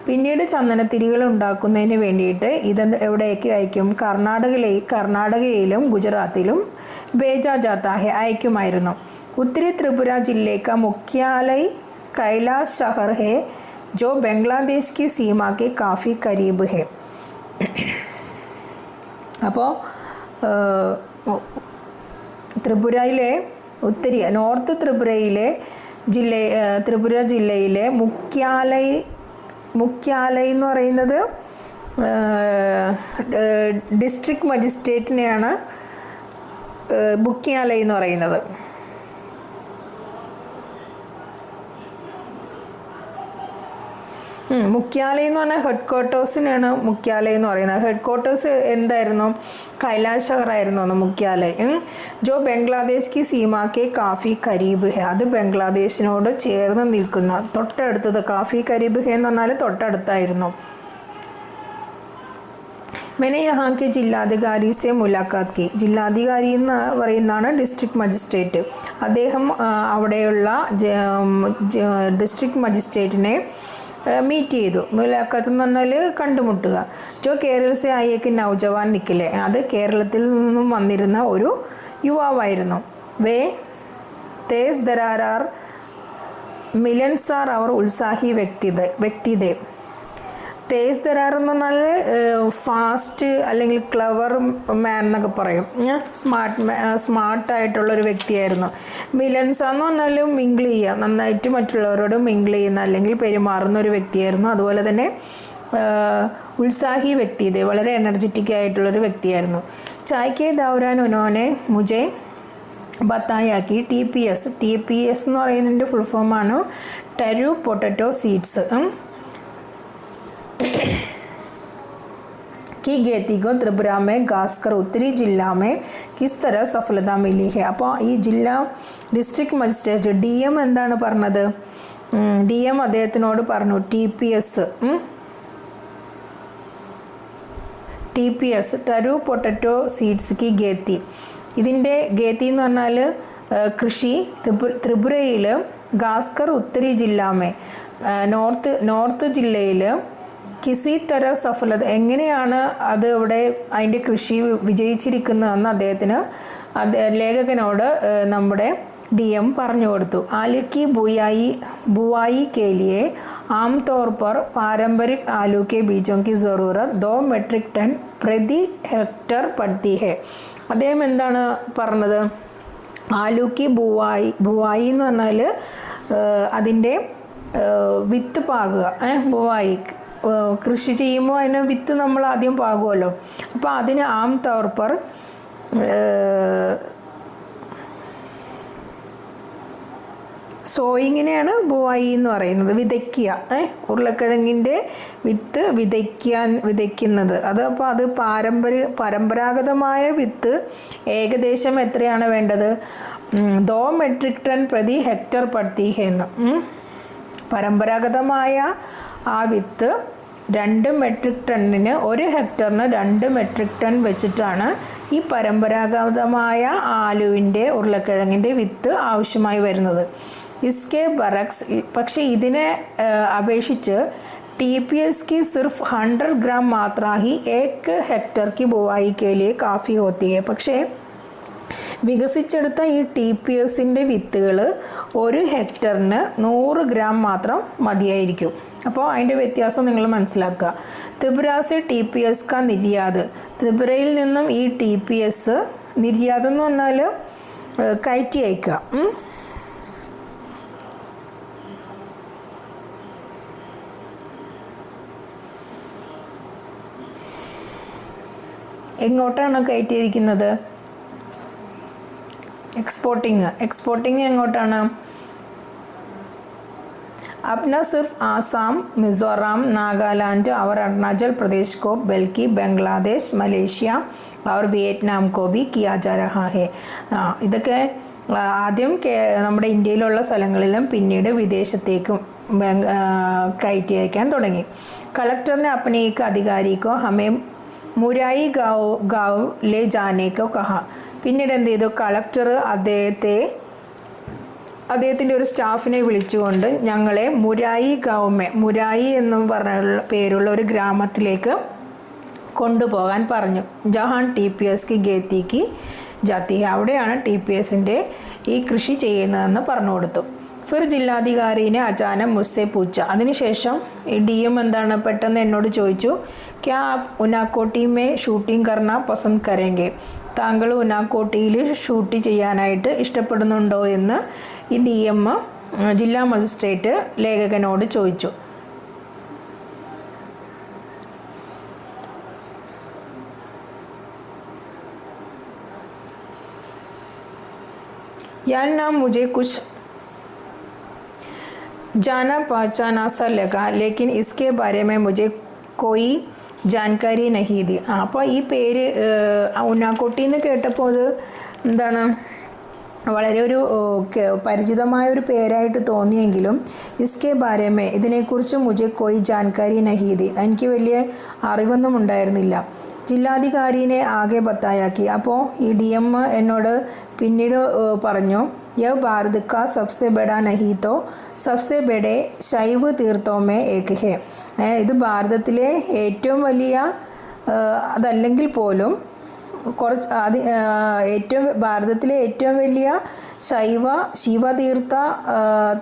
പിന്നീട് ചന്ദനത്തിരികൾ ഉണ്ടാക്കുന്നതിന് വേണ്ടിയിട്ട് ഇത് എവിടേക്ക് അയക്കും, കർണാടകയിലും ഗുജറാത്തിലും ഭേജ ജാത്താ ഹെ അയക്കുമായിരുന്നു. ഉത്തരി ത്രിപുര ജില്ലയ്ക്ക മുഖ്യാലയ കൈലാസ് ഷഹർ ഹെ ജോ ബംഗ്ലാദേശ് കി സീമാ കെ കാഫി കരീബ് ഹെ. അപ്പോൾ ത്രിപുരയിലെ നോർത്ത് ത്രിപുരയിലെ ത്രിപുര ജില്ലയിലെ മുഖ്യാലയ എന്ന് പറയുന്നത് ഡിസ്ട്രിക്ട് മജിസ്ട്രേറ്റിനെയാണ് മുഖ്യാലയ എന്ന് പറയുന്നത്. മുഖ്യാലയ എന്ന് പറഞ്ഞാൽ ഹെഡ് ക്വാർട്ടേഴ്സിനാണ് മുഖ്യാലയ എന്ന് പറയുന്നത്. ഹെഡ് ക്വാർട്ടേഴ്സ് എന്തായിരുന്നു, കൈലാഷ് ഷഹർ ആയിരുന്നു മുഖ്യാലയ. ജോ ബംഗ്ലാദേശ് കി സീമാക്കെ കാഫി കരീബ് ഹെ, അത് ബംഗ്ലാദേശിനോട് ചേർന്ന് നിൽക്കുന്ന, തൊട്ടടുത്തത്. കാഫി കരീബ് ഹെ എന്ന് പറഞ്ഞാൽ തൊട്ടടുത്തായിരുന്നു. मैंने यहाँ के जिलाधिकारी से मुलाकात की. ജില്ലാധികാരി എന്ന് പറയുന്നതാണ് ഡിസ്ട്രിക്ട് മജിസ്ട്രേറ്റ്. അദ്ദേഹം അവിടെയുള്ള ഡിസ്ട്രിക്ട് മജിസ്ട്രേറ്റിനെ മീറ്റ് ചെയ്തു. മുലാഖാത്ത് എന്ന് പറഞ്ഞാൽ കണ്ടുമുട്ടുക. ജോ കേരളസെ ആയേക്ക് നൗജവാൻ നിക്കിലെ, അത് കേരളത്തിൽ നിന്നും വന്നിരുന്ന ഒരു യുവാവായിരുന്നു. വേ തേസ് ദരാറാർ മിലൻസാർ അവർ ഉത്സാഹി വ്യക്തിതെ. തേസ് ദരാർ എന്ന് പറഞ്ഞാൽ ഫാസ്റ്റ് അല്ലെങ്കിൽ ക്ലവർ മാൻ എന്നൊക്കെ പറയും. സ്മാർട്ടായിട്ടുള്ളൊരു വ്യക്തിയായിരുന്നു. മിലൻസ എന്ന് പറഞ്ഞാൽ മിങ്കിൾ ചെയ്യുക, നന്നായിട്ട് മറ്റുള്ളവരോട് മിങ്കിൾ ചെയ്യുന്ന അല്ലെങ്കിൽ പെരുമാറുന്ന ഒരു വ്യക്തിയായിരുന്നു. അതുപോലെ തന്നെ ഉത്സാഹി വ്യക്തിയത്, വളരെ എനർജറ്റിക് ആയിട്ടുള്ളൊരു വ്യക്തിയായിരുന്നു. ചായ്ക്ക് ദൗരാൻ ഉനോനെ മുജെ ബത്തായാക്കി ടി പി എസ് എന്ന് പറയുന്നതിൻ്റെ ഫുൾ ഫോമാണ് ടരു പൊട്ടറ്റോ സീഡ്സ്. की खेती को त्रिपुरा में घास कर उत्तरी जिला में किस तरह सफलता मिली है. അപ്പോൾ ഈ ജില്ലാ ഡിസ്ട്രിക്ട് മജിസ്ട്രേറ്റ് DM എന്താണ് പറഞ്ഞത്? DM അദ്ദേഹത്തിനോട് പറഞ്ഞു TPS ടരു പൊട്ടറ്റോ സീഡ്സ് കി ഗേത്തി. ഇതിൻ്റെ ഗേത്തി എന്ന് പറഞ്ഞാൽ കൃഷി ത്രിപുരയിൽ ഗാസ്കർ ഉത്തരി ജില്ലാമേ നോർത്ത് ജില്ലയിൽ കിസി തര സഫലത, എങ്ങനെയാണ് അത് ഇവിടെ അതിൻ്റെ കൃഷി വിജയിച്ചിരിക്കുന്നതെന്ന് അദ്ദേഹത്തിന് ലേഖകനോട് നമ്മുടെ DM പറഞ്ഞു കൊടുത്തു. आलू की बुआई के लिए आमतौर पर पारंपरिक आलू के बीजों की ज़रूरत 2 മെട്രിക് ടൺ പ്രതി ഹെക്ടർ പड़ती है. അദ്ദേഹം എന്താണ് പറഞ്ഞത്? ആലൂക്കി ബുവായി എന്ന് പറഞ്ഞാൽ അതിൻ്റെ വിത്ത് പാകുക. ബുവായി കൃഷി ചെയ്യുമ്പോൾ അതിന് വിത്ത് നമ്മൾ ആദ്യം പാകുമല്ലോ. അപ്പോൾ അതിന് ആംതൗർ പർ സോയിങ്ങിനെയാണ് ബുവായി എന്ന് പറയുന്നത്. വിതയ്ക്കുക, ഉരുളക്കിഴങ്ങിൻ്റെ വിത്ത് വിതയ്ക്കുന്നത്. അപ്പോൾ അത് പരമ്പരാഗതമായ വിത്ത് ഏകദേശം എത്രയാണ് വേണ്ടത്? 2 മെട്രിക് ടൺ പ്രതി ഹെക്ടർ പड़ती है എന്ന്. പരമ്പരാഗതമായ ആ വിത്ത് 2 മെട്രിക് ടണ്ണിന് 1 ഹെക്ടറിന് 2 മെട്രിക് ടൺ വെച്ചിട്ടാണ് ഈ പരമ്പരാഗതമായ ആലുവിൻ്റെ ഉരുളക്കിഴങ്ങിൻ്റെ വിത്ത് ആവശ്യമായി വരുന്നത്. ഇസ്കെ ബറക്സ്, പക്ഷേ ഇതിനെ അപേക്ഷിച്ച് TPS की सिर्फ 100 ग्राम मात्रा ही 1 हेक्टर की बुवाई के लिए काफ़ी होती है. പക്ഷേ വികസിച്ചെടുത്ത ഈ TPSൻ്റെ വിത്തുകൾ 1 ഹെക്ടറിന് 100 ഗ്രാം മാത്രം മതിയായിരിക്കും. അപ്പോൾ അതിൻ്റെ വ്യത്യാസം നിങ്ങൾ മനസ്സിലാക്കുക. ത്രിപുരാസെ TPS കാ നിർയാത്, ത്രിപുരയിൽ നിന്നും ഈ TPS നിർയാത് എന്ന് പറഞ്ഞാൽ കയറ്റി അയക്കുക. എങ്ങോട്ടാണ് കയറ്റിയിരിക്കുന്നത്? എക്സ്പോർട്ടിങ് എങ്ങോട്ടാണ്? अपना सिर्फ आसाम, मिज़ोरम, नागालैंड और अरुणाचल प्रदेश को बल्कि बांग्लादेश, मलेशिया और वियतनाम को भी किया जा रहा है. ഇതൊക്കെ ആദ്യം നമ്മുടെ ഇന്ത്യയിലുള്ള സ്ഥലങ്ങളിലും പിന്നീട് വിദേശത്തേക്കും കയറ്റി അയക്കാൻ തുടങ്ങി. കളക്ടറിനെ अपने एक अधिकारी को हमें മുരായി ഗാവ് ലേ ജാനേക്കോ കഹ. പിന്നീട് എന്ത് ചെയ്തു? കളക്ടർ അദ്ദേഹത്തിൻ്റെ ഒരു സ്റ്റാഫിനെ വിളിച്ചുകൊണ്ട് ഞങ്ങളെ മുരായി എന്നും പറഞ്ഞ പേരുള്ള ഒരു ഗ്രാമത്തിലേക്ക് കൊണ്ടുപോകാൻ പറഞ്ഞു. ജഹാൻ TPS की ഗേത്തി की ജാത്തി, അവിടെയാണ് TPSൻ്റെ ഈ കൃഷി ചെയ്യുന്നതെന്ന് പറഞ്ഞു കൊടുത്തു. ഫിർ ജില്ലാധികാരിനെ അചാനം മുസ്സെ പൂച്ച. അതിനുശേഷം ഈ DM എന്താണ് പെട്ടെന്ന് എന്നോട് ചോദിച്ചു, ക്യാ ആപ് ഉനാക്കോട്ടി മേ ഷൂട്ടിംഗ് കർണ പസന്ദ് കരേങ്കെ, താങ്കൾ ഉനാക്കോട്ടിയിൽ ഷൂട്ട് ചെയ്യാനായിട്ട് ഇഷ്ടപ്പെടുന്നുണ്ടോ എന്ന് ഈ DM ജില്ലാ മജിസ്ട്രേറ്റ് ലേഖകനോട് ചോദിച്ചു. यार नाम मुझे कुछ जाना पहचाना सा लगा लेकिन इसके बारे में मुझे कोई जानकारी नहीं दी. അപ്പോൾ ഈ പേര് ഉനാക്കോട്ടി എന്ന് കേട്ടപ്പോൾ അത് എന്താണ് വളരെ ഒരു പരിചിതമായ ഒരു പേരായിട്ട് തോന്നിയെങ്കിലും ഇസ്കെ ബാരമേ ഇതിനെക്കുറിച്ച് മുझे कोई जानकारी नहीं दी, എനിക്ക് വലിയ അറിവൊന്നും ഉണ്ടായിരുന്നില്ല. ജില്ലാധികാരി ने आगे बताया कि അപ്പോൾ ഈ DM എന്നോട് പിന്നീട് പറഞ്ഞു यह भारत का सबसे बड़ा नहीं तो सबसे बड़े शैव तीर्थों में एक है. ഇത് ഭാരതത്തിലെ ഏറ്റവും വലിയ അതല്ലെങ്കിൽ പോലും ഭാരതത്തിലെ ഏറ്റവും വലിയ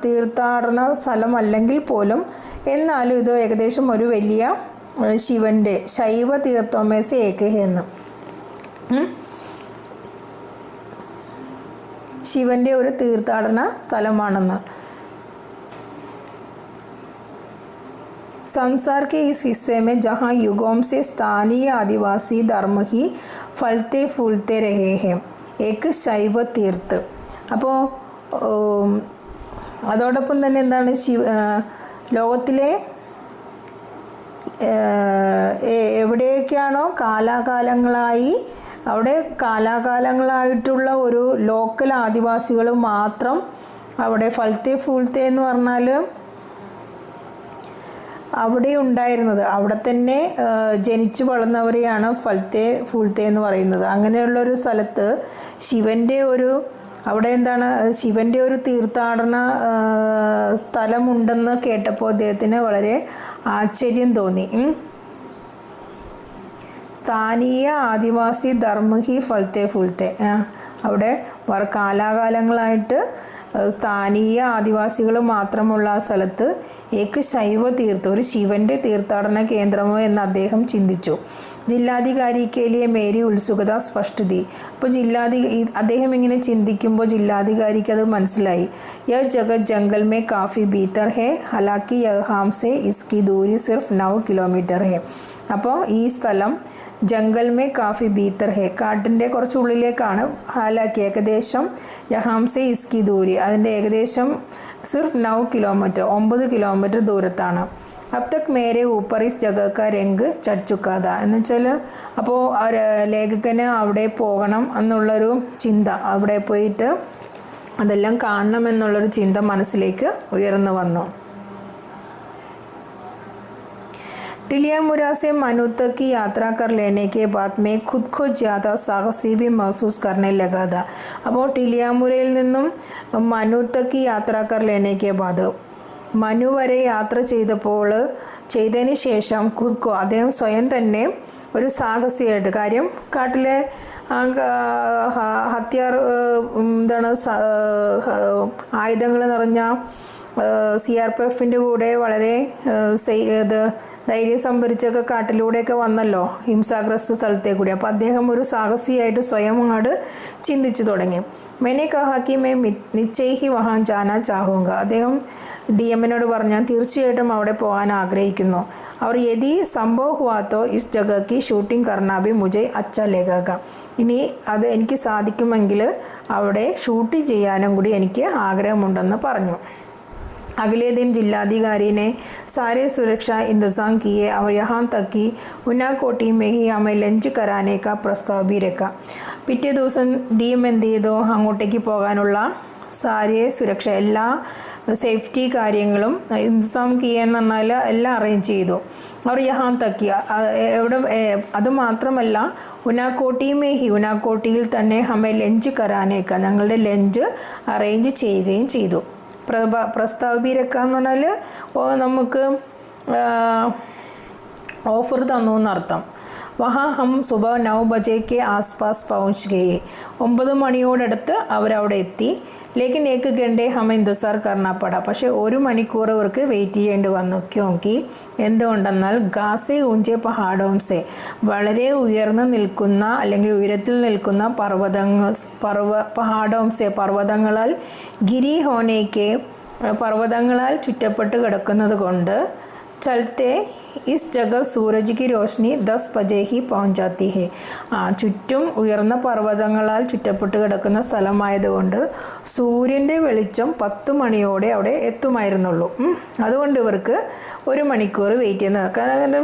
തീർത്ഥാടന സ്ഥലമല്ലെങ്കിൽ പോലും എന്നാലും ഇത് ഏകദേശം ഒരു വലിയ ശിവൻ്റെ ശൈവ തീർത്ഥോമേസ ഏക എന്ന് ശിവൻ്റെ ഒരു തീർത്ഥാടന സ്ഥലമാണെന്ന്. संसार के इस हिस्से में जहाँ युगों से स्थानीय आदिवासी धर्म ही फलते फूलते रहे हैं एक शैव तीर्थ. അപ്പോൾ അതോടൊപ്പം തന്നെ എന്താണ് ലോകത്തിലെ എവിടെയൊക്കെയാണോ കാലാകാലങ്ങളായിട്ടുള്ള ഒരു ലോക്കൽ ആദിവാസികൾ മാത്രം അവിടെ ഫൽത്തെ ഫൂൽത്തെ എന്ന് പറഞ്ഞാൽ അവിടെ ഉണ്ടായിരുന്നത്, അവിടെ തന്നെ ജനിച്ചു വളർന്നവരെയാണ് ഫൽത്തെ ഫൂൽത്തെ എന്ന് പറയുന്നത്. അങ്ങനെയുള്ളൊരു സ്ഥലത്ത് ശിവൻ്റെ ഒരു തീർത്ഥാടന സ്ഥലമുണ്ടെന്ന് കേട്ടപ്പോൾ അദ്ദേഹത്തിന് വളരെ ആശ്ചര്യം തോന്നി. സ്ഥാനീയ ആദിവാസി ധർമ്മഹി ഫൽത്തെ ഫൂൽത്തെ, അവിടെ കാലാകാലങ്ങളായിട്ട് സ്ഥാനീയ ആദിവാസികൾ മാത്രമുള്ള ആ സ്ഥലത്ത് ഏക ശൈവ തീർത്ഥം, ഒരു ശിവൻ്റെ തീർത്ഥാടന കേന്ദ്രമോ എന്ന് അദ്ദേഹം ചിന്തിച്ചു. ജില്ലാധികാരിക്ക് ലിയെ മേരി ഉത്സുകത സ്പഷ്ടതി. അപ്പോൾ അദ്ദേഹം ഇങ്ങനെ ചിന്തിക്കുമ്പോൾ ജില്ലാധികാരിക്ക് അത് മനസ്സിലായി. യഹ് ജഗത് ജംഗൽ മേ കാഫി ഭീതർ ഹെ ഹലാക്കി യഹാം സെ ഇസ്കി ദൂരി സിർഫ് 9 കിലോമീറ്റർ ഹെ. അപ്പോൾ ഈ സ്ഥലം ജംഗൽ മേ കാഫി ഭീതർ ഹെ, കാട്ടിൻ്റെ കുറച്ച് ഉള്ളിലേക്കാണ്. ഹാലാക്കി ഏകദേശം യഹാംസെ ഇസ്കി ദൂരി, അതിൻ്റെ ഏകദേശം സിർഫ് 9 kilometre 9 kilometre ദൂരത്താണ്. Ab Tak Mere ഊപ്പർ is ജഗ കാ രംഗ് ചട് ചുക്കാത എന്ന് വെച്ചാൽ അപ്പോൾ ലേഖകന് അവിടെ പോകണം എന്നുള്ളൊരു ചിന്ത, അവിടെ പോയിട്ട് അതെല്ലാം കാണണം എന്നുള്ളൊരു ചിന്ത മനസ്സിലേക്ക് ഉയർന്നു വന്നു. टिलियामुरा से मनु तक की यात्रा कर लेने के बाद मैं खुद को ज़्यादा साहसी भी महसूस करने लगा था. അപ്പോൾ ടിലിയാമുരയിൽ നിന്നും മനു തക്ക് യാത്ര കർ ലേനേക്ക് ബാദ്, മനു വരെ യാത്ര ചെയ്തതിന് ശേഷം ഖുദ്കോ, അദ്ദേഹം സ്വയം തന്നെ ഒരു സാഹസികമായിട്ട്, കാര്യം കാട്ടിലെ ആയുധങ്ങൾ നിറഞ്ഞ CRPFൻ്റെ കൂടെ വളരെ ധൈര്യം സംഭരിച്ചൊക്കെ കാട്ടിലൂടെയൊക്കെ വന്നല്ലോ ഹിംസാഗ്രസ്ത സ്ഥലത്തെ കൂടി. അപ്പോൾ അദ്ദേഹം ഒരു സാഹസിയായിട്ട് സ്വയം അങ്ങോട്ട് ചിന്തിച്ചു തുടങ്ങി. മെനെ കഹാക്കി മേ നിശ്ചയി വഹാൻ ജാനാ ചാഹൂങ്ക. അദ്ദേഹം DM-നോട് പറഞ്ഞു, ഞാൻ തീർച്ചയായിട്ടും അവിടെ പോകാൻ ആഗ്രഹിക്കുന്നു. और यदि संभव हुआ तो इस जगह की शूटिंग करना भी मुझे अच्छा लगेगा. ഇനി അത് എനിക്ക് സാധിക്കുമെങ്കിൽ അവിടെ ഷൂട്ട് ചെയ്യാനും കൂടി എനിക്ക് ആഗ്രഹമുണ്ടെന്ന് പറഞ്ഞു. अगले दिन जिलाधिकारी ने सारे सुरक्षा इंतजाम किए और यहाँ तक कि उनाकोटी में ही हमें लंच कराने का प्रस्ताव भी रखा. പിറ്റേ ദിവസം DM എന്ത് ചെയ്തു, അങ്ങോട്ടേക്ക് പോകാനുള്ള സാരിയ സുരക്ഷ, എല്ലാ സേഫ്റ്റി കാര്യങ്ങളും ഇൻസാം ചെയ്യാന്ന് പറഞ്ഞാൽ എല്ലാം അറേഞ്ച് ചെയ്തു. അവർ യഹാൻ തക്കി, അതുമാത്രമല്ല ഉനാക്കോട്ടിയിൽ തന്നെ ഹമേ ലഞ്ച് കരാനേക്ക, ഞങ്ങളുടെ ലഞ്ച് അറേഞ്ച് ചെയ്യുകയും ചെയ്തു. പ്രസ്താവീരക്കാന്ന് പറഞ്ഞാൽ നമുക്ക് ഓഫർ തന്നു എന്നർത്ഥം. വഹാ ഹം സുബ 9 ബജേക്ക് ആസ്പാസ് പहुंच गए. 9 മണിയോടടുത്ത് അവരവിടെ എത്തി. ലേക്കിൻ ഏക്ക് ഗണ്ടേ ഹം ഇന്തസാർ കർണാപ്പട, പക്ഷേ 1 മണിക്കൂർ അവർക്ക് വെയിറ്റ് ചെയ്യേണ്ടി വന്നു. ക്യോങ്കി, എന്തുകൊണ്ടെന്നാൽ ഗാസെ ഊഞ്ചെ പഹാഡോംസെ, വളരെ ഉയർന്നു നിൽക്കുന്ന അല്ലെങ്കിൽ ഉയരത്തിൽ നിൽക്കുന്ന പർവ്വതങ്ങളാൽ ഗിരി ഹോനേക്ക്, പർവ്വതങ്ങളാൽ ചുറ്റപ്പെട്ട് കിടക്കുന്നത് കൊണ്ട് ചലത്തെ ഇസ് ജഗ സൂരജ് കി രോഷ്നി 10 ബജേ ഹി പहुंच जाती है. ചുറ്റും ഉയർന്ന പർവ്വതങ്ങളാൽ ചുറ്റപ്പെട്ട് കിടക്കുന്ന സ്ഥലമായതുകൊണ്ട് സൂര്യൻ്റെ വെളിച്ചം 10 മണിയോടെ അവിടെ എത്തുമായിരുന്നുള്ളൂ. അതുകൊണ്ട് ഇവർക്ക് 1 മണിക്കൂർ വെയിറ്റ് ചെയ്യുന്നത്, കാരണം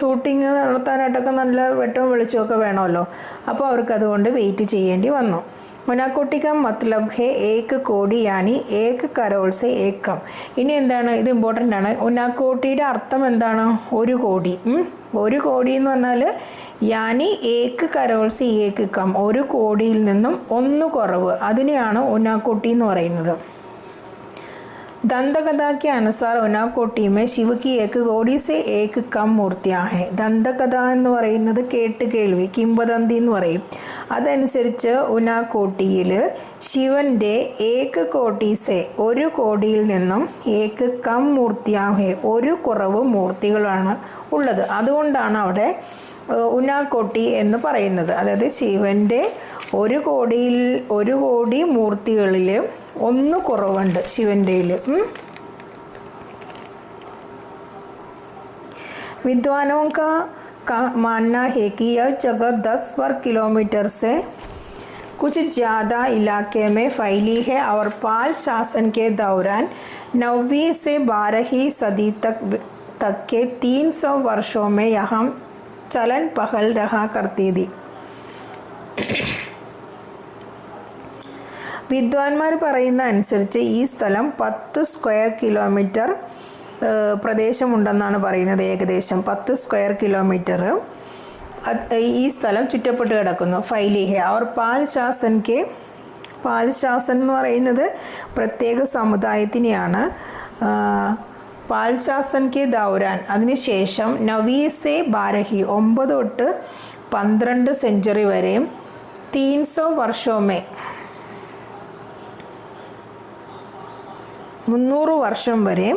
ഷൂട്ടിങ് നടത്താനായിട്ടൊക്കെ നല്ല വെട്ടവും വെളിച്ചമൊക്കെ വേണമല്ലോ. അപ്പോൾ അവർക്ക് അതുകൊണ്ട് വെയിറ്റ് ചെയ്യേണ്ടി വന്നു. ഉനാക്കോട്ടി का मतलब है एक കോടി यानी एक करोड़ से एक कम. ഇനി എന്താണ് ഇത് ഇമ്പോർട്ടൻ്റ് ആണ്. ഉനാക്കോട്ടിയുടെ അർത്ഥം എന്താണ്? ഒരു കോടി. ഒരു കോടി എന്ന് പറഞ്ഞാൽ യാനി ഏക്ക് കരോൾ സി ഏക്ക് കം, ഒരു കോടിയിൽ നിന്നും ഒന്ന് കുറവ്, അതിനെയാണ് ഉനാക്കോട്ടി എന്ന് പറയുന്നത്. दंतकथा के अनुसार उनाकोटी में शिव की एक कोടി से एक कम മൂർത്തിയാ है. ദന്തകഥ എന്ന് പറയുന്നത് കേട്ട് കേൾവി, കിംവദന്തി എന്ന് പറയും. അതനുസരിച്ച് ഉനാക്കോട്ടിയിൽ ശിവൻ്റെ ഏക കോടി സെ, ഒരു കോടിയിൽ നിന്നും ഏക കം മൂർത്തിയാ ഹെ, ഒരു കുറവ് മൂർത്തികളാണ് ഉള്ളത്. അതുകൊണ്ടാണ് അവിടെ ഉനാക്കോട്ടി എന്ന് പറയുന്നത്. അതായത് ശിവൻ്റെ ഒരു കോടി മൂർത്തികളിൽ ഒന്ന് കുറവുണ്ട് ശിവൻ്റെ. विद्वानों का मानना है कि यह जगह 10 वर्ग किलोमीटर से कुछ ज़्यादा इलाके में फैली है और पाल शासन के दौरान 9वीं से 12वीं सदी तक के 300 वर्षों में यहाँ चलन पहल रहा करती थी. വിദ്വാൻമാർ പറയുന്ന അനുസരിച്ച് ഈ സ്ഥലം 10 സ്ക്വയർ കിലോമീറ്റർ പ്രദേശമുണ്ടെന്നാണ് പറയുന്നത്. ഏകദേശം 10 സ്ക്വയർ കിലോമീറ്റർ ഈ സ്ഥലം ചുറ്റപ്പെട്ട് കിടക്കുന്നു. ഫൈലിഹെ അവർ പാൽ ശാസൻ എന്ന് പറയുന്നത് പ്രത്യേക സമുദായത്തിനെയാണ്. പാൽ ശാസൻ കെ ദൗരാൻ, അതിനുശേഷം 9 से 12 9 തൊട്ട് 12 സെഞ്ചുറി വരെ 300 വർഷമേ 300 വർഷം വരെ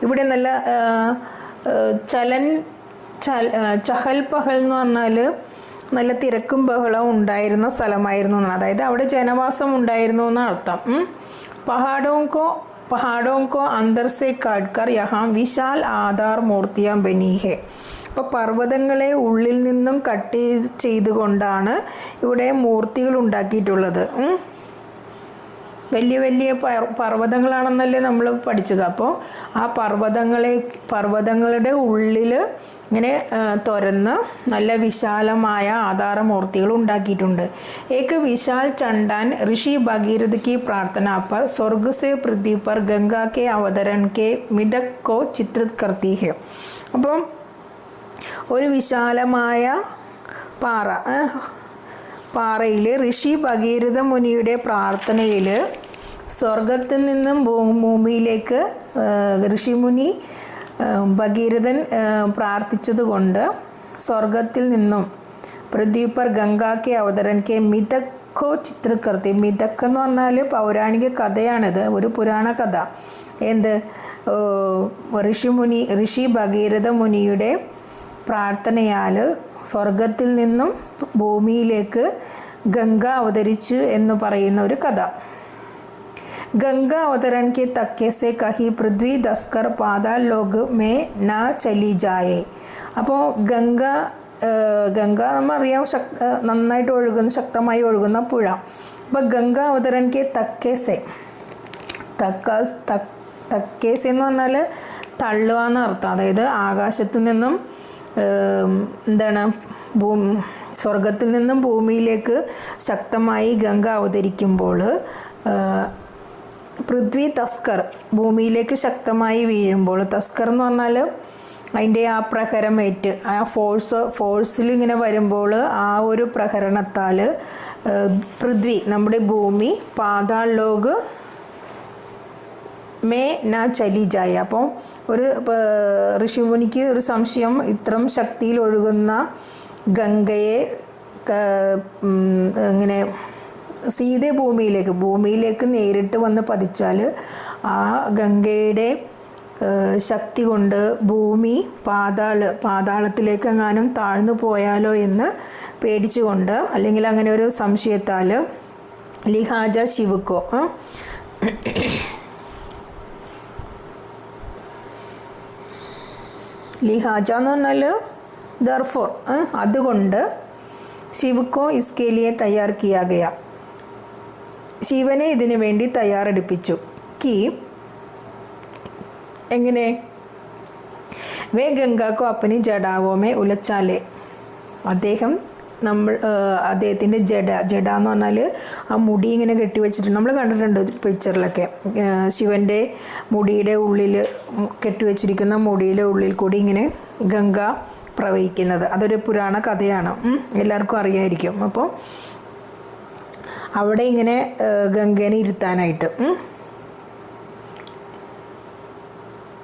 ഇവിടെ നല്ല ചഹൽ പഹൽ എന്ന് പറഞ്ഞാൽ നല്ല തിരക്കും ബഹളവും ഉണ്ടായിരുന്ന സ്ഥലമായിരുന്നു എന്നാണ്. അതായത് അവിടെ ജനവാസം ഉണ്ടായിരുന്നു എന്നാണ് അർത്ഥം. पहाड़ों को अंदर से काटकर यहाँ विशाल आधार मूर्तियाँ बनी है. അപ്പോൾ പർവ്വതങ്ങളെ ഉള്ളിൽ നിന്നും കട്ട് ചെയ്തുകൊണ്ടാണ് ഇവിടെ മൂർത്തികൾ ഉണ്ടാക്കിയിട്ടുള്ളത്. വലിയ വലിയ പർവ്വതങ്ങളാണെന്നല്ലേ നമ്മൾ പഠിച്ചത്. അപ്പോൾ ആ പർവ്വതങ്ങളുടെ ഉള്ളിൽ ഇങ്ങനെ തുറന്ന് നല്ല വിശാലമായ ആധാരമൂർത്തികൾ ഉണ്ടാക്കിയിട്ടുണ്ട്. एक विशाल चंडान ऋषि भगीरथ की प्रार्थना पर स्वर्ग से पृथ्वी पर गंगा के अवतरण के मिथक को चित्रित करती है. അപ്പം ഒരു വിശാലമായ പാറയിൽ ഋഷി ഭഗീരഥ മുനിയുടെ പ്രാർത്ഥനയിൽ സ്വർഗത്തിൽ നിന്നും ഭൂമിയിലേക്ക് ഋഷിമുനി ഭഗീരഥൻ പ്രാർത്ഥിച്ചതുകൊണ്ട് സ്വർഗത്തിൽ നിന്നും പൃഥ്വി പർ ഗംഗാക്കെ അവതരൻക്കെ മിഥക്കോ ചിത്രകർത്തി. മിഥക്ക് എന്ന് പറഞ്ഞാൽ പൗരാണിക കഥയാണിത്, ഒരു പുരാണ കഥ. എന്ത് ഋഷി ഭഗീരഥ മുനിയുടെ പ്രാർത്ഥനയാൽ സ്വർഗത്തിൽ നിന്നും ഭൂമിയിലേക്ക് ഗംഗ അവതരിച്ചു എന്ന് പറയുന്ന ഒരു കഥ. ഗംഗ അവതരൺ കെ തക്കെ സെ കഹി പൃഥ്വി ദസ്കർ പാതാൽ ലോക് മേ ന ചലി ജായേ. അപ്പോൾ ഗംഗ നമ്മറിയാം നന്നായിട്ട് ഒഴുകുന്ന, ശക്തമായി ഒഴുകുന്ന പുഴ. അപ്പോൾ ഗംഗ അവതരൺ കെ തക്കെ സെ, തക്കേസ് എന്ന് പറഞ്ഞാൽ തള്ളുക എന്നർത്ഥം. അതായത് ആകാശത്ത് നിന്നും എന്താണ് സ്വർഗത്തിൽ നിന്നും ഭൂമിയിലേക്ക് ശക്തമായി ഗംഗ അവതരിക്കുമ്പോൾ പൃഥ്വി തസ്കർ, ഭൂമിയിലേക്ക് ശക്തമായി വീഴുമ്പോൾ, തസ്കർ എന്ന് പറഞ്ഞാൽ അതിൻ്റെ ആ പ്രഹരമേറ്റ് ആ ഫോഴ്സിൽ ഇങ്ങനെ വരുമ്പോൾ ആ ഒരു പ്രഹരണത്താൽ പൃഥ്വി നമ്മുടെ ഭൂമി പാതാൾ ലോക് മേ ന ചലി ജായ. അപ്പോൾ ഒരു ഋഷിമുനിക്ക് ഒരു സംശയം, ഇത്രയും ശക്തിയിൽ ഒഴുകുന്ന ഗംഗയെ ഇങ്ങനെ സീതെ ഭൂമിയിലേക്ക് നേരിട്ട് വന്ന് പതിച്ചാൽ ആ ഗംഗയുടെ ശക്തി കൊണ്ട് ഭൂമി പാതാളത്തിലേക്ക് എങ്ങാനും താഴ്ന്നു പോയാലോ എന്ന് പേടിച്ചുകൊണ്ട്, അല്ലെങ്കിൽ അങ്ങനെ ഒരു സംശയത്താൽ ലിഹാജ ശിവക്കോ ലിഹാജ എന്ന് പറഞ്ഞാൽ ദർഫോർ, അതുകൊണ്ട് ശിവക്കോ ഇസ്കേ ലിയെ തയ്യാർ കിയാ ഗയ, ശിവനെ ഇതിനു വേണ്ടി തയ്യാറെടുപ്പിച്ചു. കി എങ്ങനെ വേ ഗംഗാക്കോ അപ്പനി ജഡാവോ മേ ഉലച്ചാലേ, അദ്ദേഹം നമ്മൾ അദ്ദേഹത്തിൻ്റെ ജഡ എന്ന് പറഞ്ഞാൽ ആ മുടി ഇങ്ങനെ കെട്ടിവെച്ചിട്ടുണ്ട്. നമ്മൾ കണ്ടിട്ടുണ്ട് പിക്ചറിലൊക്കെ. ശിവൻ്റെ മുടിയുടെ ഉള്ളിൽ കെട്ടിവെച്ചിരിക്കുന്ന മുടിയുടെ ഉള്ളിൽ കൂടി ഇങ്ങനെ ഗംഗ പ്രവഹിക്കുന്നത്. അതൊരു പുരാണ കഥയാണ്, എല്ലാവർക്കും അറിയാമായിരിക്കും. അപ്പോൾ അവിടെ ഇങ്ങനെ ഗംഗേനെ ഇരുത്താനായിട്ട്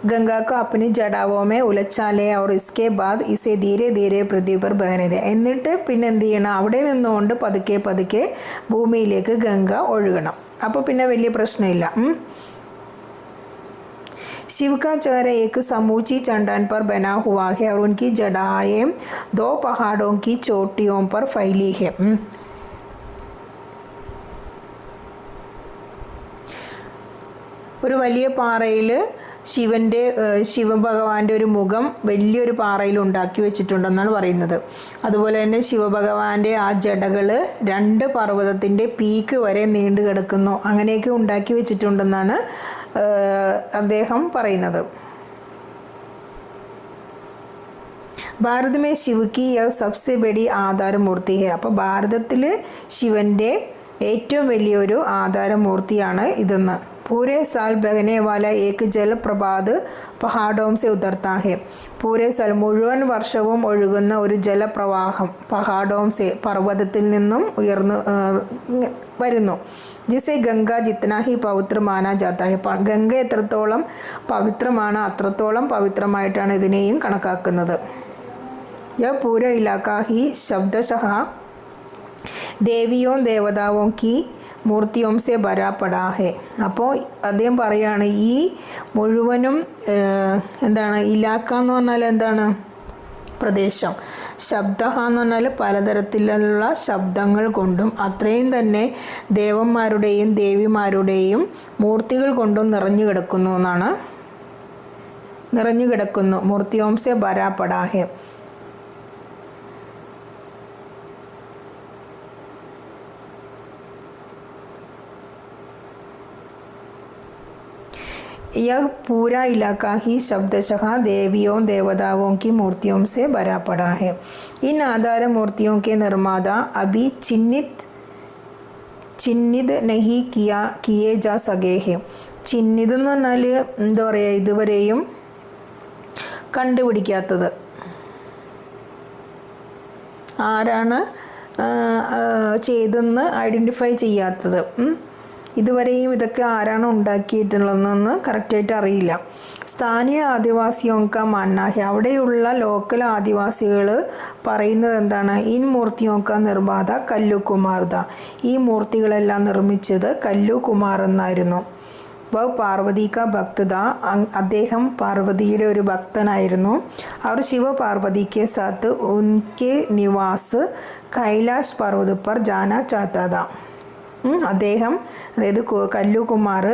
गंगा को अपनी जड़ावों में उलझा ले और इसके बाद इसे धीरे धीरे पृथ्वी पर बहने दे. എന്നിട്ട് പിന്നെ എന്ത് ചെയ്യണം, അവിടെ നിന്നുകൊണ്ട് പതുക്കെ പതുക്കെ ഭൂമിയിലേക്ക് ഗംഗ ഒഴുകണം. അപ്പോൾ പിന്നെ വലിയ പ്രശ്നമില്ല. शिव का चेहरा एक समूची चट्टान पर बना हुआ है और उनकी जड़ाएं 2 पहाड़ों की चोटियों पर फैली है. ഒരു വലിയ പാറയിൽ ശിവഭഗവാന്റെ ഒരു മുഖം വലിയൊരു പാറയിൽ ഉണ്ടാക്കി വെച്ചിട്ടുണ്ടെന്നാണ് പറയുന്നത്. അതുപോലെ തന്നെ ശിവഭഗവാന്റെ ആ ജടകൾ 2 പർവ്വതത്തിൻ്റെ പീക്ക് വരെ നീണ്ടു കിടക്കുന്നു. അങ്ങനെയൊക്കെ ഉണ്ടാക്കി വെച്ചിട്ടുണ്ടെന്നാണ് അദ്ദേഹം പറയുന്നത്. ഭാരത് മേ ശിവ് കി യഹ് സബ്സെ ബഡി ആധാരമൂർത്തി ഹെ. അപ്പോൾ ഭാരതത്തിൽ ശിവൻ്റെ ഏറ്റവും വലിയൊരു ആധാരമൂർത്തിയാണ് ഇതെന്ന്. पूरे साल बहने वाला एक जलप्रपात पहाड़ों से उतरता है. पूरे साल മുഴുവൻ വർഷവും ഒഴുകുന്ന ഒരു ജലപ്രവാഹം പഹാഡോം സെ പർവ്വതത്തിൽ നിന്നും ഉയർന്നു വരുന്നു. ജിസെ ഗംഗ ജിത്ന ഹി പവിത്ര മാനാ ജാത്ത ഹെ. ഗംഗ എത്രത്തോളം പവിത്രമാണ് അത്രത്തോളം പവിത്രമായിട്ടാണ് ഇതിനെയും കണക്കാക്കുന്നത്. യ പൂര ഇലാക്ക ഹി ശബ്ദശഃ ദേവിയോം ദേവതാവോം കി മൂർത്തിയോം സെ ഭരാപടാ ഹെ. അപ്പോൾ അദ്ദേഹം പറയാണ് ഈ മുഴുവനും എന്താണ്, ഇലാക്ക എന്ന് പറഞ്ഞാൽ എന്താണ്, പ്രദേശം. ശബ്ദ എന്ന് പറഞ്ഞാൽ പലതരത്തിലുള്ള ശബ്ദങ്ങൾ കൊണ്ടും അത്രയും തന്നെ ദേവന്മാരുടെയും ദേവിമാരുടെയും മൂർത്തികൾ കൊണ്ടും നിറഞ്ഞു കിടക്കുന്നു. മൂർത്തിയോം സെ ഭരാപടാ ഹെ. यह पूरा इलाका ही शब्दशः देवियों देवताओं की मूर्तियों से भरा पड़ा है. इन आधार मूर्तियों के निर्माता अभी चिन्हित नहीं किए जा सके हैं. ചിഹ്നിത് എന്ന് പറഞ്ഞാൽ എന്താ പറയുക, ഇതുവരെയും കണ്ടുപിടിക്കാത്തത്. ആരാണ് ചെയ്തെന്ന് ഐഡൻറ്റിഫൈ ചെയ്യാത്തത്. ഇതുവരെയും ഇതൊക്കെ ആരാണ് ഉണ്ടാക്കിയിട്ടുള്ളതെന്ന് കറക്റ്റായിട്ട് അറിയില്ല. സ്ഥാനീയ ആദിവാസിയോങ്ക മന്നാഹി. അവിടെയുള്ള ലോക്കൽ ആദിവാസികൾ പറയുന്നത് എന്താണ്, ഇൻ മൂർത്തിയോങ്ക നിർമ്മാത കല്ലുകുമാർദ. ഈ മൂർത്തികളെല്ലാം നിർമ്മിച്ചത് കല്ലുകുമാർ എന്നായിരുന്നു. വ പാർവതി ക ഭക്തത. അദ്ദേഹം പാർവതിയുടെ ഒരു ഭക്തനായിരുന്നു. അവർ ശിവ പാർവതിക്ക് സാത്ത് ഉൻകെ നിവാസ് കൈലാഷ് പർവ്വത പർ ജാനാ ചാഹതാ താ. അദ്ദേഹം, അതായത് കല്ലുകുമാർ,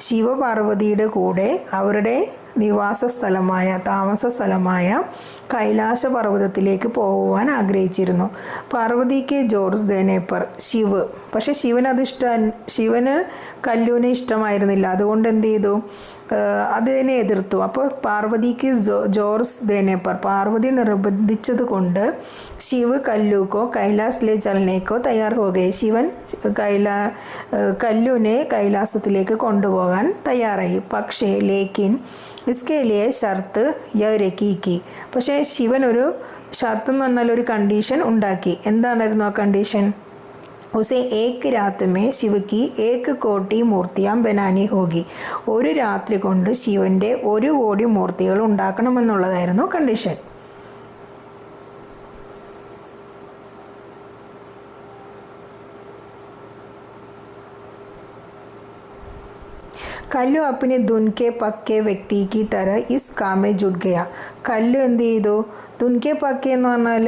ശിവപാർവതിയുടെ കൂടെ അവരുടെ താമസ സ്ഥലമായ കൈലാസ പർവ്വതത്തിലേക്ക് പോകുവാൻ ആഗ്രഹിച്ചിരുന്നു. പാർവതിക്ക് ജോർസ് ദേനേപ്പർ ശിവ്. പക്ഷെ ശിവന് കല്ലുവിനെ ഇഷ്ടമായിരുന്നില്ല. അതുകൊണ്ട് എന്ത് ചെയ്തു, അതിനെ എതിർത്തു. അപ്പോൾ പാർവതിക്ക് ജോർസ് ദേനേപ്പർ, പാർവതി നിർബന്ധിച്ചത് കൊണ്ട് ശിവ് കല്ലുക്കോ കൈലാസിലെ ചലനേക്കോ തയ്യാർ പോകുകയെ. ശിവൻ കല്ലുവിനെ കൈലാസത്തിലേക്ക് കൊണ്ടുപോകാൻ തയ്യാറായി. പക്ഷേ ലേക്കിൻ ഇസ്കേലിയെ ഷർത്ത് യരക്കിക്കി. പക്ഷേ ശിവൻ ഒരു ഷർത്ത് എന്ന് പറഞ്ഞാൽ ഒരു കണ്ടീഷൻ ഉണ്ടാക്കി. എന്താണായിരുന്നു ആ കണ്ടീഷൻ? ഉസേ ഏക് രാത് മേ ശിവ് കി 1 കോടി മൂർത്തിയാം ബനാനി ഹോഗി. ഒരു രാത്രി കൊണ്ട് ശിവൻ്റെ 1 കോടി മൂർത്തികൾ ഉണ്ടാക്കണമെന്നുള്ളതായിരുന്നു കണ്ടീഷൻ. കല്ലു അപ്പിന് ദുൻകെ പക്കെ വ്യക്തി കി തര ഇസ് കാമേ ജുഡ് ഗയ. കല്ലു എന്ത് ചെയ്തു, ദുൻകെ പക്കെ എന്ന് പറഞ്ഞാൽ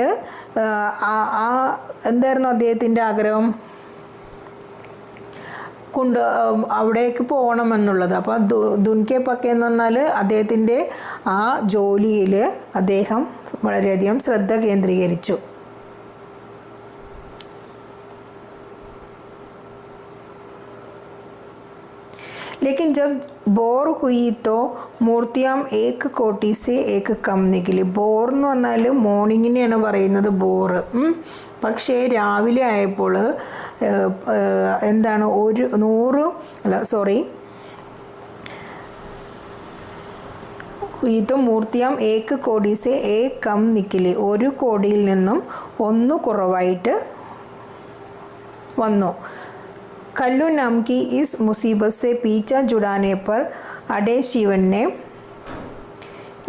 എന്തായിരുന്നു അദ്ദേഹത്തിൻ്റെ ആഗ്രഹം, അവിടേക്ക് പോകണമെന്നുള്ളത്. അപ്പോൾ ദുൻകെ പക്കെ എന്ന് പറഞ്ഞാൽ അദ്ദേഹത്തിൻ്റെ ആ ജോലിയിൽ അദ്ദേഹം വളരെയധികം ശ്രദ്ധ കേന്ദ്രീകരിച്ചു. लेकिन जब बोर हुई तो മൂർത്തിയാം ഏക് കോട്ടി സെ ഏക് കം നികലി. ബോർ എന്ന് പറഞ്ഞാൽ മോർണിംഗിനെയാണ് പറയുന്നത് ബോർ. പക്ഷേ രാവിലെ ആയപ്പോൾ എന്താണ് ഇത് മൂർത്തിയാം ഏക് കോടി സെ ഏക് കം നിക്കലി, ഒരു കോടിയിൽ നിന്നും ഒന്ന് കുറവായിട്ട് വന്നു. कल्लू नाम की इस मुसीबत से पीछा जुड़ाने पर अडे शिवन ने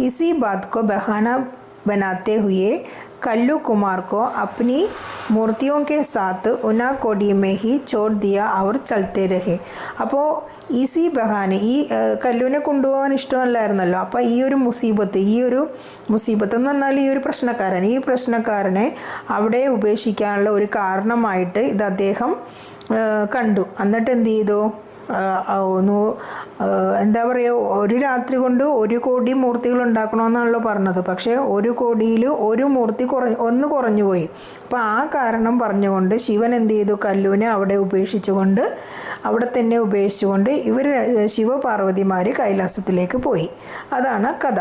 इसी बात को बहाना बनाते हुए कल्लू कुमार को अपनी मूर्तियों के साथ उनाकोडी में ही छोड़ दिया और चलते रहे. അപ്പോൾ ഈസി ബഹാന, ഈ കല്ലുവിനെ കൊണ്ടുപോകാൻ ഇഷ്ടമല്ലായിരുന്നല്ലോ. അപ്പോൾ ഈ ഒരു മുസീബത്ത് എന്ന് പറഞ്ഞാൽ ഈ ഒരു പ്രശ്നക്കാരനെ അവിടെ ഉപേക്ഷിക്കാനുള്ള ഒരു കാരണമായിട്ട് ഇത് അദ്ദേഹം കണ്ടു. എന്നിട്ട് എന്ത് ചെയ്തു, എന്താ പറയുക, ഒരു രാത്രി കൊണ്ട് 1 കോടി മൂർത്തികൾ ഉണ്ടാക്കണമെന്നാണല്ലോ പറഞ്ഞത്. പക്ഷേ 1 കോടിയിൽ ഒരു മൂർത്തി ഒന്ന് കുറഞ്ഞു പോയി. അപ്പോൾ ആ കാരണം പറഞ്ഞുകൊണ്ട് ശിവൻ എന്ത് ചെയ്തു, കല്ലുവിനെ അവിടെ തന്നെ ഉപേക്ഷിച്ചുകൊണ്ട് ഇവർ ശിവപാർവതിമാർ കൈലാസത്തിലേക്ക് പോയി. അതാണ് കഥ.